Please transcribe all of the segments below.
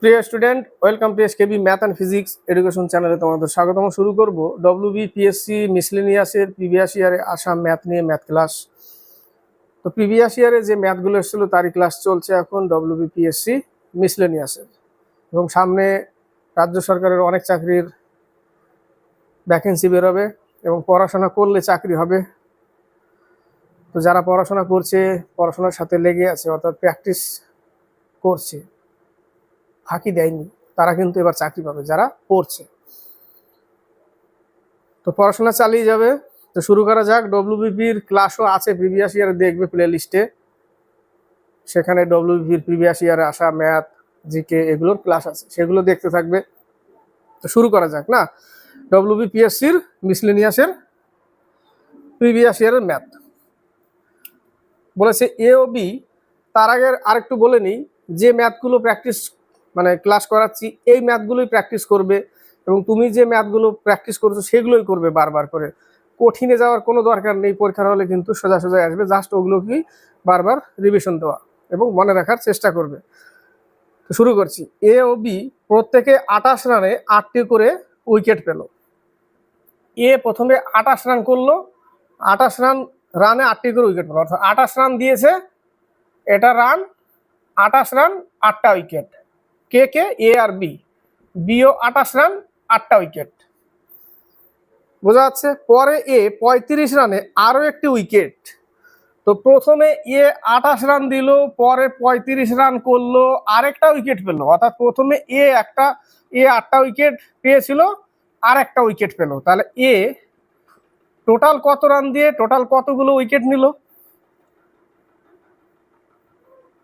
প্রিয় student, welcome to SKB math and physics education চ্যানেলে তোমাদের স্বাগতম। শুরু করব ডব্লিউবিপিএসসি মিসলেনিয়াসের প্রিভিয়াস ইয়ারে আসা ম্যাথ নিয়ে ম্যাথ ক্লাস। তো প্রিভিয়াস ইয়ারে যে ম্যাথগুলো এসেছিলো তারই ক্লাস চলছে এখন ডব্লিউবিপিএসসি মিসলেনিয়াসের, এবং সামনে রাজ্য সরকারের অনেক চাকরির ভ্যাকেন্সি বেরোবে এবং পড়াশোনা করলে চাকরি হবে। তো যারা পড়াশোনা করছে, পড়াশোনার সাথে লেগে আছে, অর্থাৎ প্র্যাকটিস করছে, ফাঁকি দেয়নি, তারা কিন্তু এবার চাকরি পাবে যারা পড়ছে। তো পড়াশোনা চালিয়ে যাবে। তো শুরু করা যাক। ডব্লিউবিপির ক্লাসও আছে প্রিভিয়াস ইয়ারে, দেখবে প্লে লিস্টে, সেখানে ডব্লিউবিপির প্রিভিয়াস ইয়ারে আসা ম্যাথ, জিকে এগুলোর ক্লাস আছে, সেগুলো দেখতে থাকবে। তো শুরু করা যাক না, ডব্লিউবিপিএসসির মিসলেনিয়াসের প্রিভিয়াস ইয়ারের ম্যাথ বলেছে এ ও বি। তার আগে আরেকটু বলে নিই, যে ম্যাথগুলো প্র্যাকটিস মানে ক্লাস করাচ্ছি এই ম্যাথগুলোই প্র্যাকটিস করবে, এবং তুমি যে ম্যাথগুলো প্র্যাকটিস করছো সেগুলোই করবে বারবার করে। কঠিনে যাওয়ার কোনো দরকার নেই, পরীক্ষার হলে কিন্তু সোজা সোজা আসবে, জাস্ট ওগুলোকেই বারবার রিভিশন দেওয়া এবং মনে রাখার চেষ্টা করবে। তো শুরু করছি। এ ও বি প্রত্যেকে 28 রানে 8টি করে উইকেট পেল। এ প্রথমে 28 রান করলো, 28 রানে 8টি করে উইকেট পেল, অর্থাৎ 28 রান দিয়েছে, এটা রান 28 রান 8টা উইকেট। কে কে? এ আর বি। বিও 28 রান 8টা উইকেট, বোঝা যাচ্ছে। পরে এ 35 রানে আরো একটি উইকেট। তো প্রথমে এ 28 রান দিল, পরে 35 রান করলো, আরেকটা উইকেট পেল, অর্থাৎ প্রথমে এ 8টা উইকেট পেয়েছিল, আর একটা উইকেট পেল। তাহলে এ টোটাল কত রান দিয়ে টোটাল কতগুলো উইকেট নিল?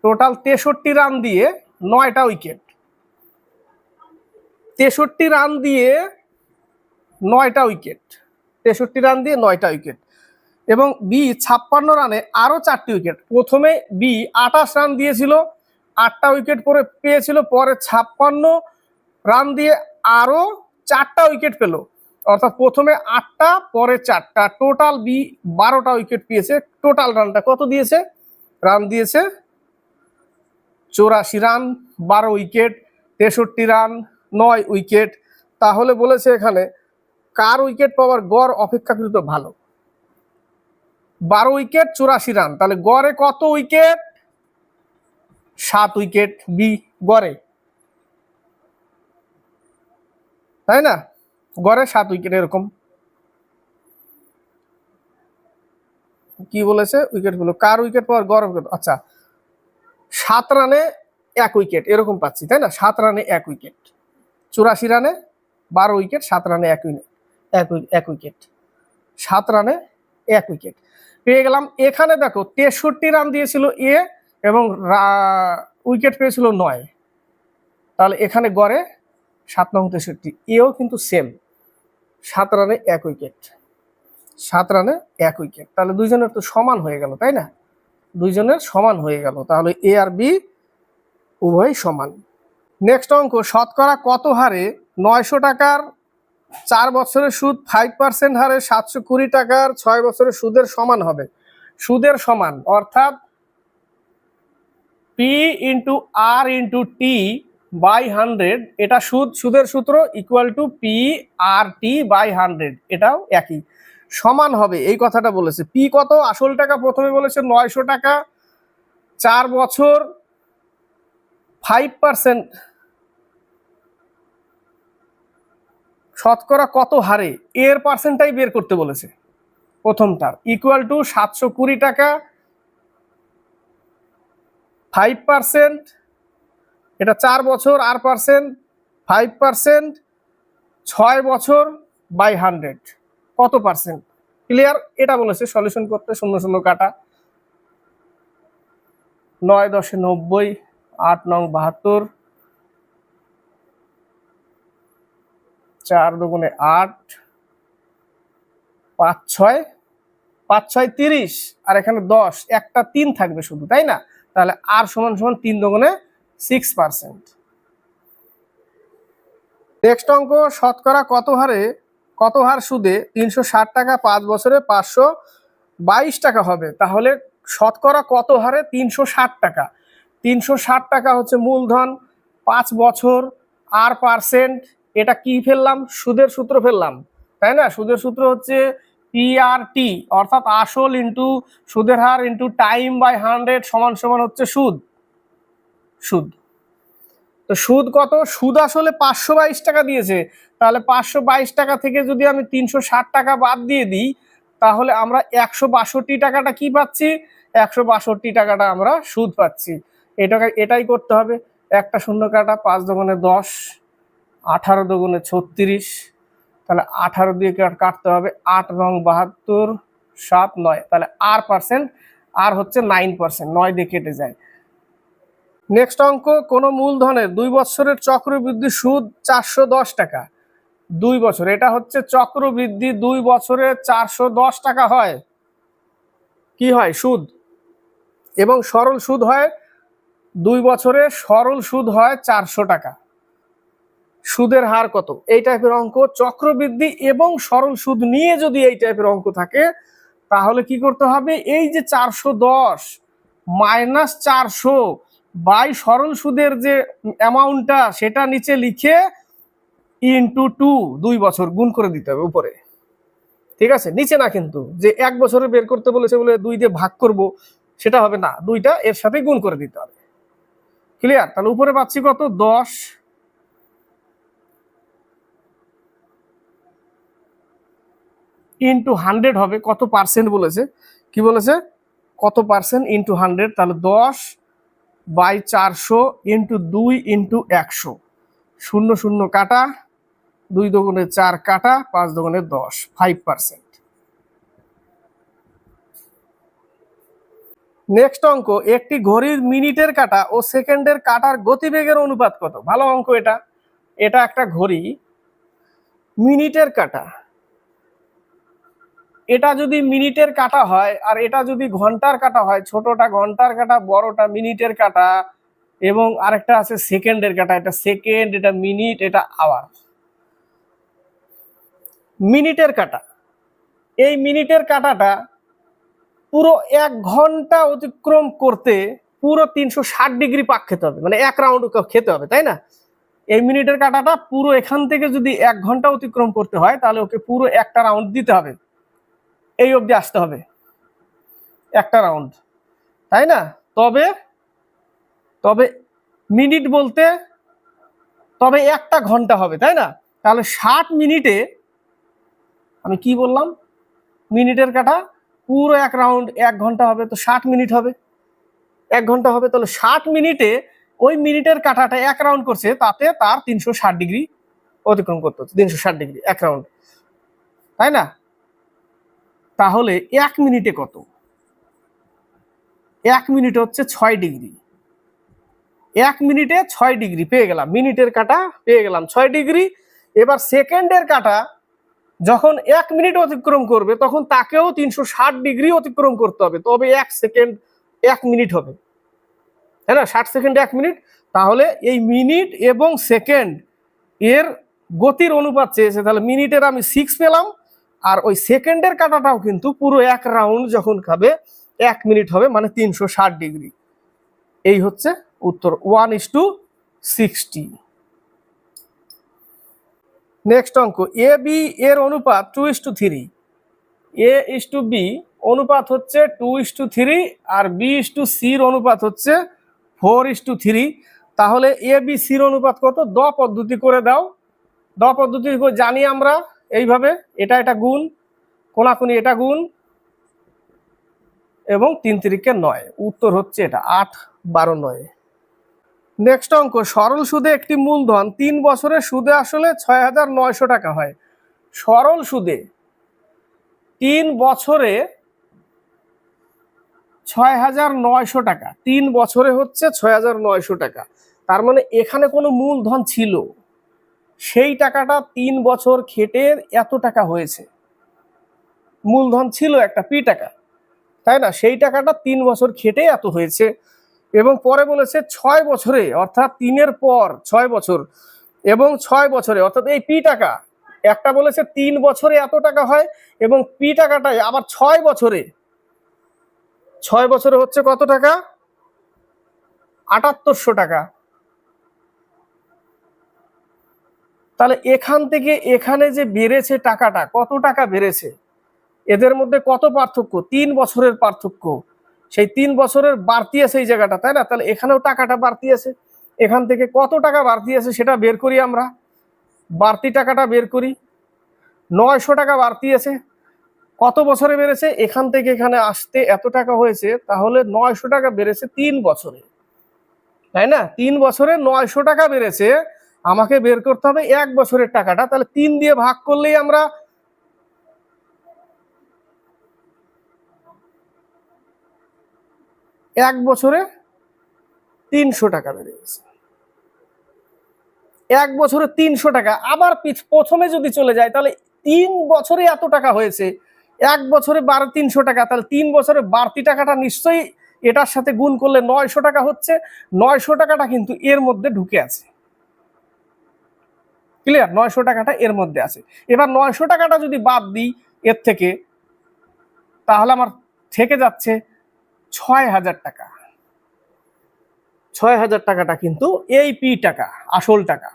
টোটাল 63 রান দিয়ে 9টা উইকেট। 63 রান দিয়ে 9টা উইকেট, 63 রান দিয়ে 9টা উইকেট। এবং বি 56 রানে আরো 4টি উইকেট। প্রথমে বি 28 রান দিয়েছিল, 8টা উইকেট পরে পেয়েছিল, পরে 56 রান দিয়ে আরো 4টা উইকেট পেল, অর্থাৎ প্রথমে 8টা পরে 4টা, টোটাল বি 12টা উইকেট পেয়েছে। টোটাল রানটা কত দিয়েছে? রান দিয়েছে 84 রান, 12 উইকেট, 63 রান, 9 উইকেট। তাহলে বলেছে এখানে কার উইকেট পাওয়ার গড় অপেক্ষাকৃত ভালো? 12 উইকেট 84 রান, তাহলে গড়ে কত উইকেট? 7 উইকেট বি গড়ে, তাই না? গড়ে 7 উইকেট। এরকম কি বলেছে? উইকেট গুলো কার উইকেট পাওয়ার গড়, আচ্ছা 7 রানে 1 উইকেট এরকম পাচ্ছি, তাই না? 7 রানে 1 উইকেট, 84 রানে 12 উইকেট, 7 রানে 1 উইকেট, 7 রানে 1 উইকেট পেয়ে গেলাম। এখানে দেখো 63 রান দিয়েছিল এ এবং উইকেট পেয়েছিল 9, তাহলে এখানে গড়ে 7 নং 63। এও কিন্তু সেম, 7 রানে 1 উইকেট, 7 রানে 1 উইকেট। তাহলে দুইজনের তো সমান হয়ে গেল, তাই না? দুইজনের সমান হয়ে গেল, তাহলে এ আর বি উভয় সমান। নেক্সট অঙ্ক, শতকরা কত হারে 900 টাকার 4 বছরের সুদ 5% হারে 720 টাকার 6 বছরের সুদের সমান হবে? সুদের সমান অর্থাৎ P into R into T by 100, এটা সুদের সূত্র equal to P R T by 100, এটাও একই, সমান হবে এই কথাটা বলেছে। পি কত? আসল টাকা প্রথমে বলেছে 900 টাকা, 4 বছর, 5%, শতকরা কত হারে, এর পার্সেন্টটাই বের করতে বলেছে প্রথমটা, ইকুয়াল টু 720 টাকা, 5%, এটা 4 বছর, আর পার্সেন্ট 5%, 6 বছর বাই 100, কত পার্সেন্ট? ক্লিয়ার? এটা বলেছে সলিউশন করতে, 0 0 কাটা, 9 10 90, 8 9 72, 4 2 8, 5 6 30, আর এখানে 10, একটা 3 থাকবে শুধু, তাই না? তাহলে আর সমান সমান 3 2 6%। নেক্সট অঙ্ক, শতকরা কত হার সুদে 360 টাকা 5 বছরে 522 টাকা হবে? তাহলে শতকরা কত হারে 360 টাকা? 360 টাকা হচ্ছে মূলধন, 5 বছর আর পার্সেন্ট, এটা কি ফেললাম? সুদের সূত্র ফেললাম, তাই না? সুদের সূত্র হচ্ছে PRT, অর্থাৎ আসল ইন্টু সুদের হার ইন্টু টাইম বাই 100 সমান সমান হচ্ছে সুদ। সুদ তো সুদ কত? সুদ আসলে 522 টাকা দিয়েছে, তাহলে 522 টাকা থেকে যদি আমি 360 টাকা বাদ দিয়ে দিই, তাহলে আমরা 162 টাকাটা কি পাচ্ছি? 162 টাকাটা আমরা সুদ পাচ্ছি। এটাই করতে হবে। একটা শূন্য কাটা, 5 দুগুণে 10, 18 দুগুণে 36, তাহলে 18 দিয়ে কাটতে হবে, 8 রং 72, 7 9, তাহলে আর পার্সেন্ট, আর হচ্ছে 9%, 9 দিয়ে কেটে যায়। নেক্সট অঙ্ক, কোন মূলধনের 2 বছরের চক্রবৃদ্ধি সুদ 410 টাকা। 2 বছর, এটা হচ্ছে চক্রবৃদ্ধি, 2 বছরে 410 টাকা হয়, কি হয়? সুদ। এবং সরল সুদ হয় 2 বছরে, সরল সুদ হয় 400 টাকা। সুদের হার কত? এই টাইপের অঙ্ক, চক্রবৃদ্ধি এবং সরল সুদ নিয়ে যদি এই টাইপের অঙ্ক থাকে, তাহলে কি করতে হবে? এই যে 410 মাইনাস 400 বাই সরল সুদের যে অ্যামাউন্টটা, সেটা নিচে লিখে ইন্টু 2, 2 বছর গুণ করে দিতে হবে উপরে, ঠিক আছে? নিচে না কিন্তু, যে 1 বছরে বের করতে বলেছে বলে 2 দিয়ে ভাগ করব, সেটা হবে না, 2টা এর সাথে গুণ করে দিতে হবে। ক্লিয়ার? তাহলে উপরে পাচ্ছি কত? 10 ইন্টু 100 হবে, কত পার্সেন্ট বলেছে, কি বলেছে? কত পার্সেন্ট ইন্টু 100, তাহলে 10 বাই 400 ইন্টু 2 ইন্টু 100, 0 0 কাটা, 2 দুগুণে 4 কাটা, 5 দুগুণে 10, 5%। নেক্সট অঙ্ক, একটি ঘড়ির মিনিটের কাটা ও সেকেন্ডের কাটার গতিবেগের অনুপাত কত? ভালো অঙ্ক এটা। এটা একটা ঘড়ি, মিনিটের কাটা, এটা যদি মিনিটের কাটা হয় আর এটা যদি ঘন্টার কাটা হয়, ছোটটা ঘন্টার কাটা, বড়টা মিনিটের কাটা, এবং আরেকটা আছে সেকেন্ডের কাটা, এটা সেকেন্ড, এটা মিনিট, এটা আওয়ার। মিনিটের কাটা, এই মিনিটের কাটাটা পুরো 1 ঘন্টা অতিক্রম করতে পুরো 360 ডিগ্রি পাক খেতে হবে, মানে 1 রাউন্ড খেতে হবে, তাই না? এই মিনিটের কাটাটা পুরো এখান থেকে যদি 1 ঘন্টা অতিক্রম করতে হয়, তাহলে ওকে পুরো একটা রাউন্ড দিতে হবে, এই অবধি আসতে হবে, একটা রাউন্ড, তাই না? তবে তবে মিনিট বলতে তবে 1টা ঘন্টা হবে, তাই না? তাহলে 60 মিনিটে, আমি কি বললাম? মিনিটের কাটা পুরো 1 রাউন্ড 1 ঘন্টা হবে, তো 60 মিনিট হবে, 1 ঘন্টা হবে। তাহলে 60 মিনিটে ওই মিনিটের কাটাটা 1 রাউন্ড করছে, তাতে তার 360 ডিগ্রি অতিক্রম করতে হচ্ছে, 360 ডিগ্রি 1 রাউন্ড, তাই না? তাহলে 1 মিনিটে কত? 1 মিনিট হচ্ছে 6 ডিগ্রি। 1 মিনিটে 6 ডিগ্রি পেয়ে গেলাম, মিনিটের কাটা পেয়ে গেলাম 6 ডিগ্রি। এবার সেকেন্ডের কাটা যখন 1 মিনিট অতিক্রম করবে, তখন তাকেও 360 ডিগ্রি অতিক্রম করতে হবে, তবে 1 সেকেন্ড 1 মিনিট হবে, তাই না? 60 সেকেন্ডে 1 মিনিট। তাহলে এই মিনিট এবং সেকেন্ড এর গতির অনুপাত চেয়েছে, তাহলে মিনিটের আমি 6 পেলাম, আর ওই সেকেন্ডের কাটাটাও কিন্তু পুরো 1 রাউন্ড যখন খাবে 1 মিনিট হবে, মানে 360 ডিগ্রি। এই হচ্ছে উত্তর, 1:60। নেক্সট অঙ্ক, এ বি এর অনুপাত 2:3, A:B অনুপাত হচ্ছে 2:3, আর B:C অনুপাত হচ্ছে 4:3। তাহলে ABC অনুপাত কত? দ পদ্ধতি করে দাও। দ পদ্ধতি জানি আমরা এইভাবে, এটা এটা গুণ, কোনাকুনি এটা গুণ, এবং 3 3 9, উত্তর হচ্ছে এটা 8 12 9। নেক্সট অঙ্ক, সরল সুদে একটি মূলধন 3 বছরের সুদে আসলে 6,900 টাকা হয়। সরল সুদে 3 বছরে 6,900 টাকা, 3 বছরে হচ্ছে 6,900 টাকা। তার মানে এখানে কোনো মূলধন ছিল, সেই টাকাটা 3 বছর খেটে এত টাকা হয়েছে। মূলধন ছিল একটা পি টাকা, তাই না? সেই টাকাটা 3 বছর খেটে এত হয়েছে। এবং পরে বলেছে 6 বছরে, অর্থাৎ 3-এর পর 6 বছর, এবং 6 বছরে, অর্থাৎ এই পি টাকা, একটা বলেছে 3 বছরে এত টাকা হয়, এবং পি টাকাটাই আবার 6 বছরে, 6 বছরে হচ্ছে কত টাকা? 7800 টাকা। তাহলে এখান থেকে এখানে যে বেড়েছে টাকাটা, কত টাকা বেড়েছে, এদের মধ্যে কত পার্থক্য, 3 বছরের পার্থক্য। সেই 3 বছরের বাড়তি আছে এই জায়গাটা, তাই না? তাহলে এখানেও টাকাটা বাড়তি আছে, এখান থেকে কত টাকা বাড়তি আছে সেটা বের করি আমরা। বাড়তি টাকাটা বের করি, 900 টাকা বাড়তি আছে। কত বছরে বেড়েছে, এখান থেকে এখানে আসতে এত টাকা হয়েছে, তাহলে 900 টাকা বেড়েছে 3 বছরে, তাই না? 3 বছরে 900 টাকা বেড়েছে, আমাকে বের করতে হবে 1 বছরের টাকাটা। তাহলে 3 দিয়ে ভাগ করলেই আমরা 1 বছরে 300 টাকা বেড়ে গেছে। 1 বছরে 300 টাকা। আবার প্রথমে যদি চলে যায়, তাহলে 3 বছরে এত টাকা হয়েছে, 1 বছরে 300 টাকা, তাহলে 3 বছরে বাড়তি টাকাটা নিশ্চয়ই এটার সাথে গুণ করলে 900 টাকা হচ্ছে। 900 টাকাটা কিন্তু এর মধ্যে ঢুকে আছে, ক্লিয়ার? 900 টাকাটা এর মধ্যে আছে। এবার 900 টাকাটা যদি বাদ দিই এর থেকে, তাহলে আমার থেকে যাচ্ছে 6000 টাকা। 6000 টাকাটা কিন্তু এই পি টাকা, আসল টাকা,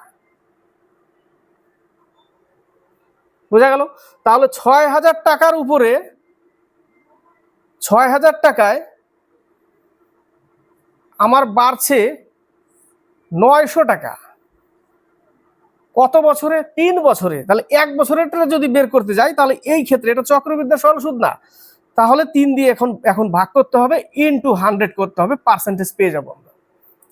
বোঝা গেল? তাহলে 6000 টাকার উপরে, 6000 টাকায় আমার বাড়ছে 900 টাকা। কত বছরে? 3 বছরে। তাহলে 1 বছরেরটা যদি বের করতে যাই, তাহলে এই ক্ষেত্রে এটা চক্রবৃদ্ধি সরল সুদ না, তাহলে 3 দিয়ে এখন ভাগ করতে হবে, ইনটু 100 করতে হবে, পার্সেন্টেজ পেয়ে যাবো আমরা।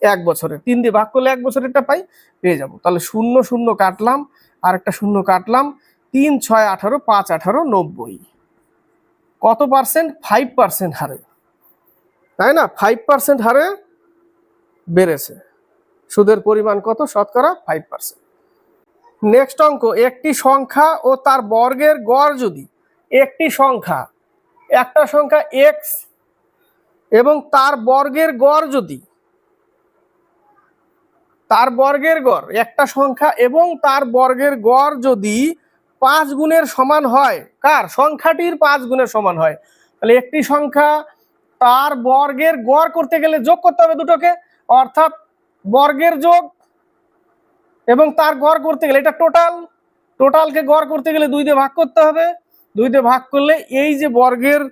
1 বছরে 3 দিয়ে ভাগ করলে 1 বছরেরটা পাই, পেয়ে যাব। তাহলে 0 0 কাটলাম, আর একটা 0 কাটলাম, 3 6 18, 5 18 90। কত পার্সেন্ট? 5% হারে, তাই না? 5% হারে বেড়েছে। সুদের পরিমাণ কত? শতকরা 5%। নেক্সট অঙ্ক, একটি সংখ্যা ও তার বর্গের গড় যদি, একটি সংখ্যা, একটা সংখ্যা x এবং তার বর্গের গড় যদি, তার বর্গের গড়, একটা সংখ্যা এবং তার বর্গের গড় যদি 5 গুণের সমান হয়, কার? সংখ্যাটির 5 গুণের সমান হয়। তাহলে একটি সংখ্যা তার বর্গের গড় করতে গেলে যোগ করতে হবে দুটোকে, অর্থাৎ বর্গের যোগ এবং তার গড় করতে গেলে, এটা টোটাল, টোটালকে গড় করতে গেলে 2 দিয়ে ভাগ করতে হবে। 2 দিয়ে ভাগ করলে এই যে বর্গের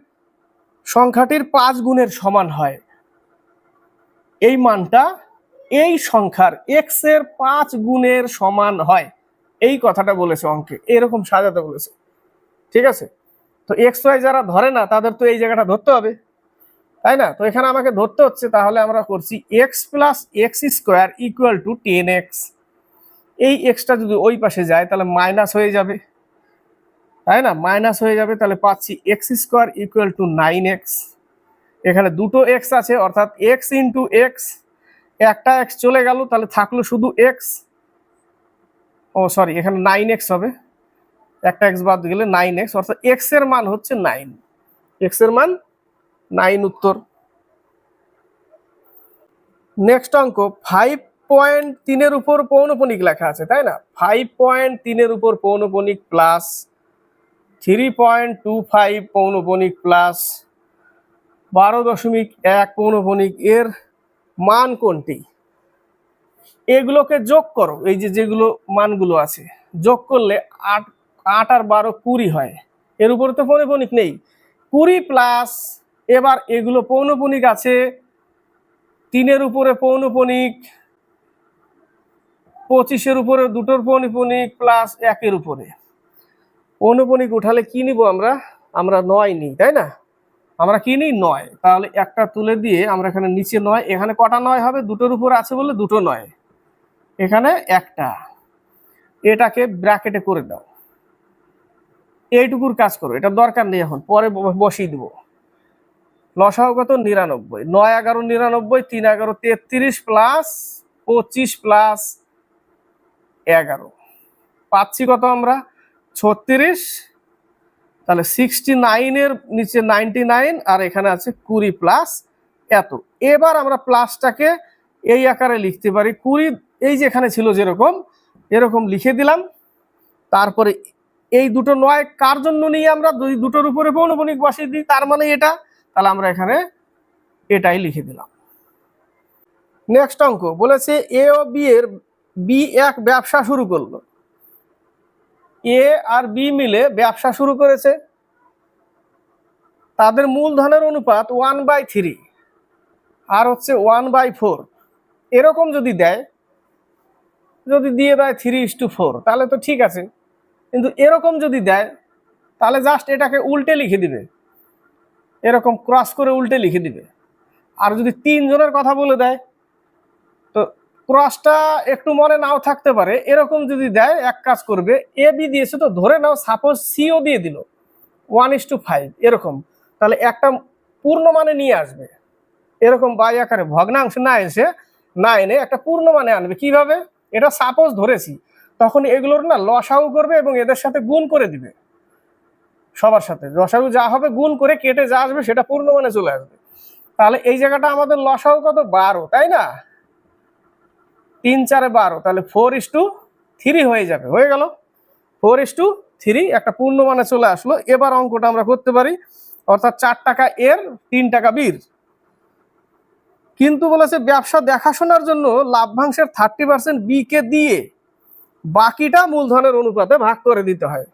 সংখ্যাটির 5 গুণের সমান হয়, এই মানটা এই সংখ্যার x এর 5 গুণের সমান হয়, এই কথাটা বলেছে অঙ্কে, এরকম সাজাতে বলেছে, ঠিক আছে? তো এক্স ওয়াই যারা ধরে না, তাদের তো এই জায়গাটা ধরতে হবে, তাই না? তো এখানে আমাকে ধরতে হচ্ছে, তাহলে আমরা করছি x plus x square equal to 10x। এই এক্সটা যদি ওই পাশে যায় তাহলে মাইনাস হয়ে যাবে, তাই না? মাইনাস হয়ে যাবে, তাহলে পাচ্ছি x square equal to 9x। এখানে দুটো এক্স আছে, অর্থাৎ এক্স ইন্টু এক্স, একটা এক্স চলে গেল, তাহলে থাকলো শুধু এক্স। ও সরি, এখানে 9x হবে, একটা এক্স বাদ গেলে 9x, অর্থাৎ এক্স এর মান হচ্ছে 9। এক্স এর মান 9 উত্তর। নেক্সট অঙ্ক, 5.3 এর উপর পৌনঃপুনিক লেখা আছে, তাই না? 5.3 এর উপর পৌনঃপুনিক প্লাস 3.25 পৌনঃপুনিক প্লাস 12.1 পৌনঃপুনিক, এর মান কোনটি? এগুলোকে যোগ করো, এই যে যেগুলো মানগুলো আছে যোগ করলে 8 8 আর 12 20 হয়। এর উপরে তো পৌনঃপুনিক নেই, 20 প্লাস, এবার এগুলো পৌনঃপুনিক আছে, 3 এর উপরে পৌনঃপুনিক, 25 এর উপরে দুটোর পৌনঃপুনিক প্লাস 1 এর উপরে পৌনঃপুনিক উঠালে কি নিব আমরা? আমরা 9 নিই, তাই না? আমরা কি নিই? 9। তাহলে একটা তুলে দিয়ে আমরা এখানে নিচে 9, এখানে কটা 9 হবে? দুটোর উপরে আছে বলে দুটো 9, এখানে একটা, এটাকে ব্র্যাকেটে করে দাও, এইটুকুর কাজ করো, এটা দরকার নেই, এখন পরে বসিয়ে দিব। লসাগু কত? 99। 9 11 99, 3 11 33 প্লাস 25 প্লাস 11, পাচ্ছি কত আমরা? 36। তাহলে 69 এর নিচে 99, আর এখানে আছে 20 প্লাস এত। এবার আমরা প্লাসটাকে এই আকারে লিখতে পারি, 20 এই যে এখানে ছিল যেরকম, এরকম লিখে দিলাম। তারপরে এই দুটো 9 কার জন্য নিয়ে আমরা দুটোর উপরে পৌনঃপুনিক বসিয়ে দিই, তার মানে এটা, তাহলে আমরা এখানে এটাই লিখে দিলাম। নেক্সট অঙ্ক বলেছে এ ও বি এর, বি এক ব্যবসা শুরু করলো, এ আর বি মিলে ব্যবসা শুরু করেছে, তাদের মূলধনের অনুপাত 1/3 আর হচ্ছে 1/4, এরকম যদি দেয়, যদি দিয়ে দেয় 3:4, তাহলে তো ঠিক আছে। কিন্তু এরকম যদি দেয় তাহলে জাস্ট এটাকে উল্টে লিখে দিবে, এরকম ক্রস করে উল্টে লিখে দিবে। আর যদি 3 জনের কথা বলে দেয় তো ক্রসটা একটু মনে নাও থাকতে পারে, এরকম যদি দেয় এক কাজ করবে, এ বি দিয়েছে তো ধরে নাও সাপোজ সিও দিয়ে দিল 1:5 এরকম, তাহলে একটা পূর্ণ মানে নিয়ে আসবে, এরকম বাই আকারে ভগ্নাংশ না এনে একটা পূর্ণ মানে আনবে। কিভাবে? এটা সাপোজ ধরেছি, তখন এগুলোর না লসাগু করবে এবং এদের সাথে গুণ করে দিবে, সবার সাথে লসাগু যা হবে গুণ করে কেটে যা আসবে সেটা পূর্ণ মানে চলে আসবে। তাহলে এই জায়গাটা আমাদের লসাগু কত? 12, তাই না? 3 4 12, তাহলে 4:3 হয়ে যাবে, হয়ে গেল 4:3, একটা পূর্ণ মানে চলে আসলো। এবার অঙ্কটা আমরা করতে পারি, অর্থাৎ 4 টাকা এর, 3 টাকা বির। কিন্তু বলেছে ব্যবসা দেখাশোনার জন্য লাভ্যাংশের 30% বি কে দিয়ে বাকিটা মূলধনের অনুপাতে ভাগ করে দিতে হয়।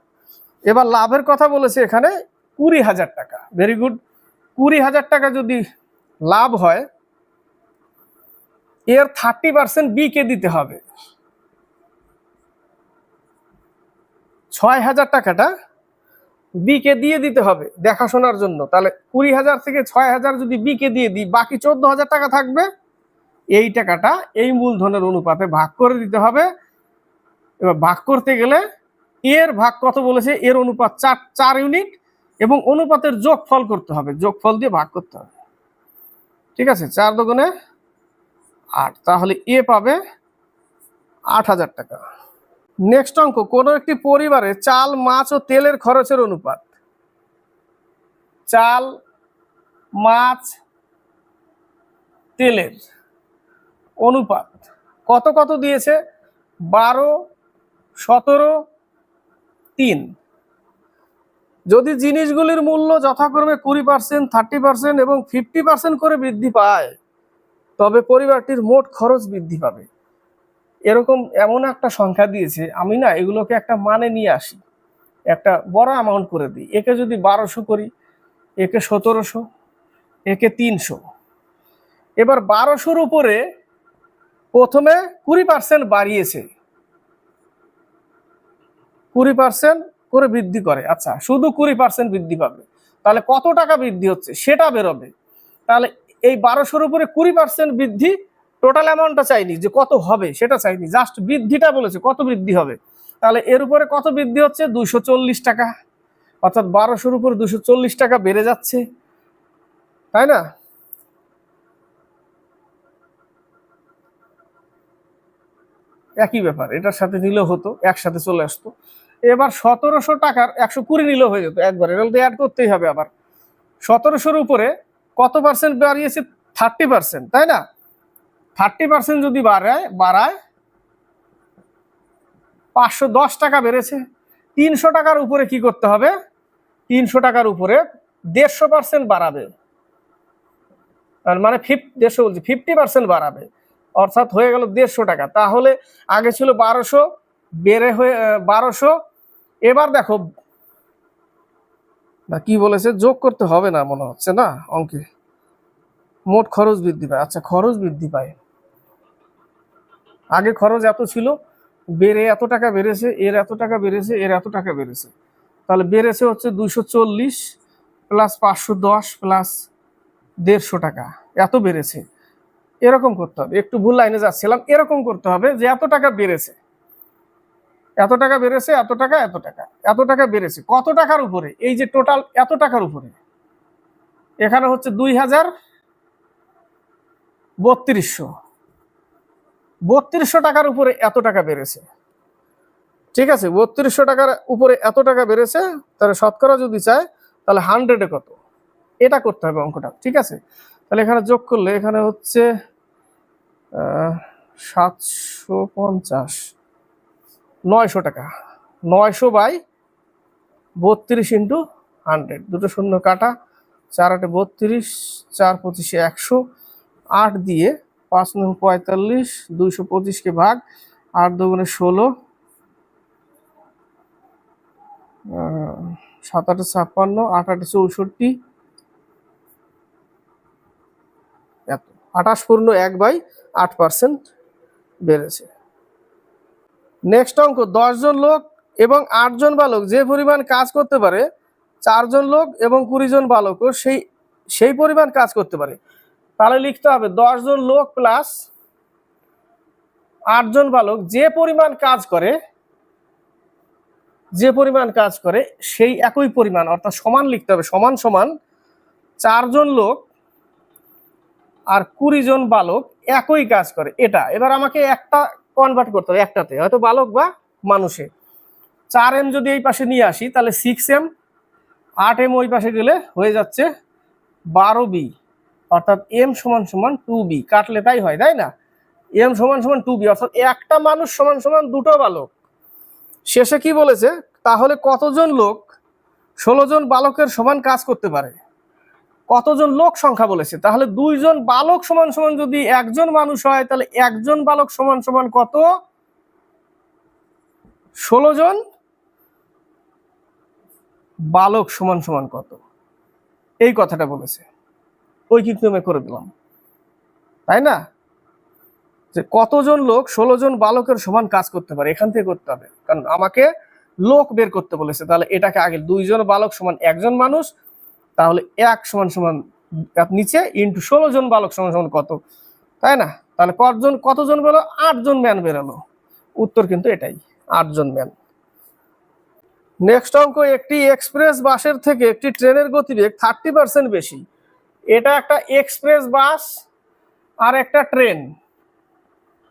এবার লাভের কথা বলেছে এখানে 20,000 টাকা। Very good. 20,000 টাকা যদি লাভ হয়, এর 30% বি কে দিতে হবে। 6,000 টাকাটা বি কে দিয়ে দিতে হবে দেখাশোনার জন্য। তাহলে 20,000 থেকে 6,000 যদি বি কে দিয়ে দিই, বাকি 14,000 টাকা থাকবে। এই টাকাটা এই মূলধনের অনুপাতে ভাগ করে দিতে হবে। এবার ভাগ করতে গেলে এর ভাগ কত বলেছে? এর অনুপাত 4 ইউনিট এবং অনুপাতের যোগফল করতে হবে, যোগফল দিয়ে ভাগ করতে হবে। ঠিক আছে, 4 দুগুণে 8, তাহলে এ পাবে 8,000 টাকা। নেক্সট অঙ্ক, কোন একটি পরিবারে চাল, মাছ ও তেলের খরচের অনুপাত। চাল, মাছ, তেলের অনুপাত কত কত দিয়েছে? 12, 17, 3। যদি জিনিসগুলির মূল্য যথাক্রমে 20%, 30% এবং 50% করে বৃদ্ধি পায়, তবে পরিবারটির মোট খরচ বৃদ্ধি পাবে। এরকম এমন একটা সংখ্যা দিয়েছে, আমি না এগুলোকে একটা মানে নিয়ে আসি, একটা বড় অ্যামাউন্ট করে দিই। একে যদি 1200 করি, একে 1700, একে 300। এবার 1200-র উপরে প্রথমে 20% বাড়িয়েছে, 20% করে বৃদ্ধি করে। আচ্ছা, শুধু 20% বৃদ্ধি পাবে, তাহলে কত টাকা বৃদ্ধি হচ্ছে সেটা বেরোবে। তাহলে এই 1200-র উপরে 20% বৃদ্ধি, টোটাল অ্যামাউন্টটা চাইনি যে কত হবে সেটা চাইনি, জাস্ট বৃদ্ধিটা বলেছে কত বৃদ্ধি হবে। তাহলে এর উপরে কত বৃদ্ধি হচ্ছে? 240 টাকা, অর্থাৎ 1200-র উপর 240 টাকা বেড়ে যাচ্ছে, তাই না? একই ব্যাপার, এটার সাথে নিলেও হতো, একসাথে চলে আসতো। এবার 1700 টাকার 120 নিলেও হয়ে যেত একবার, এটা তো অ্যাড করতেই হবে আবার। 1700-র উপরে কত পার্সেন্ট বাড়িয়েছে? 30%, তাই না? 30% যদি বাড়ায় 510 টাকা বেড়েছে। 300 টাকার উপরে কি করতে হবে? 300 টাকার উপরে 150% বাড়াবে, মানে 50% বাড়াবে, অর্থাৎ হয়ে গেল 150 টাকা। তাহলে আগে ছিল 1200, বেড়ে হয়ে 1200। এবার দেখো না কি বলেছে, যোগ করতে হবে না মনে হচ্ছে না অঙ্কে। মোট খরচ বৃদ্ধি পায়, আচ্ছা খরচ বৃদ্ধি পায়, আগে খরচ এত ছিল, বেড়ে এত টাকা বেড়েছে, এর এত টাকা বেড়েছে, এর এত টাকা বেড়েছে, তাহলে বেড়েছে হচ্ছে 240 প্লাস 510 প্লাস 150 টাকা, এত বেড়েছে। এরকম করতে হবে, একটু ভুল লাইনে যাচ্ছিলাম। এরকম করতে হবে যে এত টাকা বেড়েছে, এত টাকা বেড়েছে, এত টাকা, এত টাকা, এত টাকা বেড়েছে, কত টাকার উপরে? এই যে টোটাল এত টাকার উপরে, এখানে হচ্ছে 2,3200 টাকার উপরে এত টাকা বেড়েছে। ঠিক আছে, 3200 টাকার উপরে এত টাকা বেড়েছে, তাহলে শতকরা যদি চায় তাহলে 100-এ কত, এটা করতে হবে অঙ্কটা। ঠিক আছে, তাহলে এখানে যোগ করলে এখানে হচ্ছে 750, 900 টাকা, 900/32 ইন্টু 100, দুটো শূন্য কাটা, 4 8 32, 4 25 100, 8 দিয়ে 5 9 45, 225-কে ভাগ, 8 2 16, 7 8 56, 8 8 64, এত 28.1/8% বেড়েছে। নেক্সট অঙ্ক, 10 জন লোক এবং 8 জন বালক যে পরিমাণ কাজ করতে পারে 4 জন লোক এবং 20 জন বালকও সেই পরিমাণ কাজ করতে পারে। তাহলে লিখতে হবে 10 জন লোক প্লাস 8 জন বালক যে পরিমাণ কাজ করে সেই একই পরিমাণ, অর্থাৎ সমান লিখতে হবে, সমান সমান 4 জন লোক আর 20 জন বালক একই কাজ করে। এটা এবার আমাকে একটা কনভার্ট করতে হবে, একটাতে, হয়তো বালক বা মানুষে। 4m যদি এই পাশে নিয়ে আসি তাহলে 6m, 8m ওই পাশে গেলে হয়ে যাচ্ছে 12b, অর্থাৎ m সমান সমান 2b। কাটলে তাই হয়, তাই না? m সমান সমান 2b, অর্থাৎ একটা মানুষ সমান সমান দুটো বালক। শেষে কি বলেছে, তাহলে কতজন লোক 16 জন বালকের সমান কাজ করতে পারে? কতজন লোক সংখ্যা বলেছে, তাহলে 2 জন বালক সমান সমান যদি একজন মানুষ হয় তাহলে একজন বালক সমান সমান কত? 16 জন বালক সমান সমান কত, এই কথাটা বলেছে। ঐকিক নিয়মে করে দিলাম, তাই না? যে কতজন লোক 16 জন বালকের সমান কাজ করতে পারে, এখান থেকে করতে হবে, কারণ আমাকে লোক বের করতে বলেছে। তাহলে এটাকে আগে 2 জন বালক সমান একজন মানুষ, তাহলে 1 সমান সমান নিচে ইন্টু 16 জন বালক সমান সমান কত, তাই না? তাহলে কতজন বেরো? 8 জন ম্যান বেরোলো। উত্তর কিন্তু এটাই, 8 জন ম্যান। নেক্সট অঙ্ক, একটি এক্সপ্রেস বাসের থেকে একটি ট্রেনের গতিবেগ 30% বেশি। এটা একটা এক্সপ্রেস বাস আর একটা ট্রেন।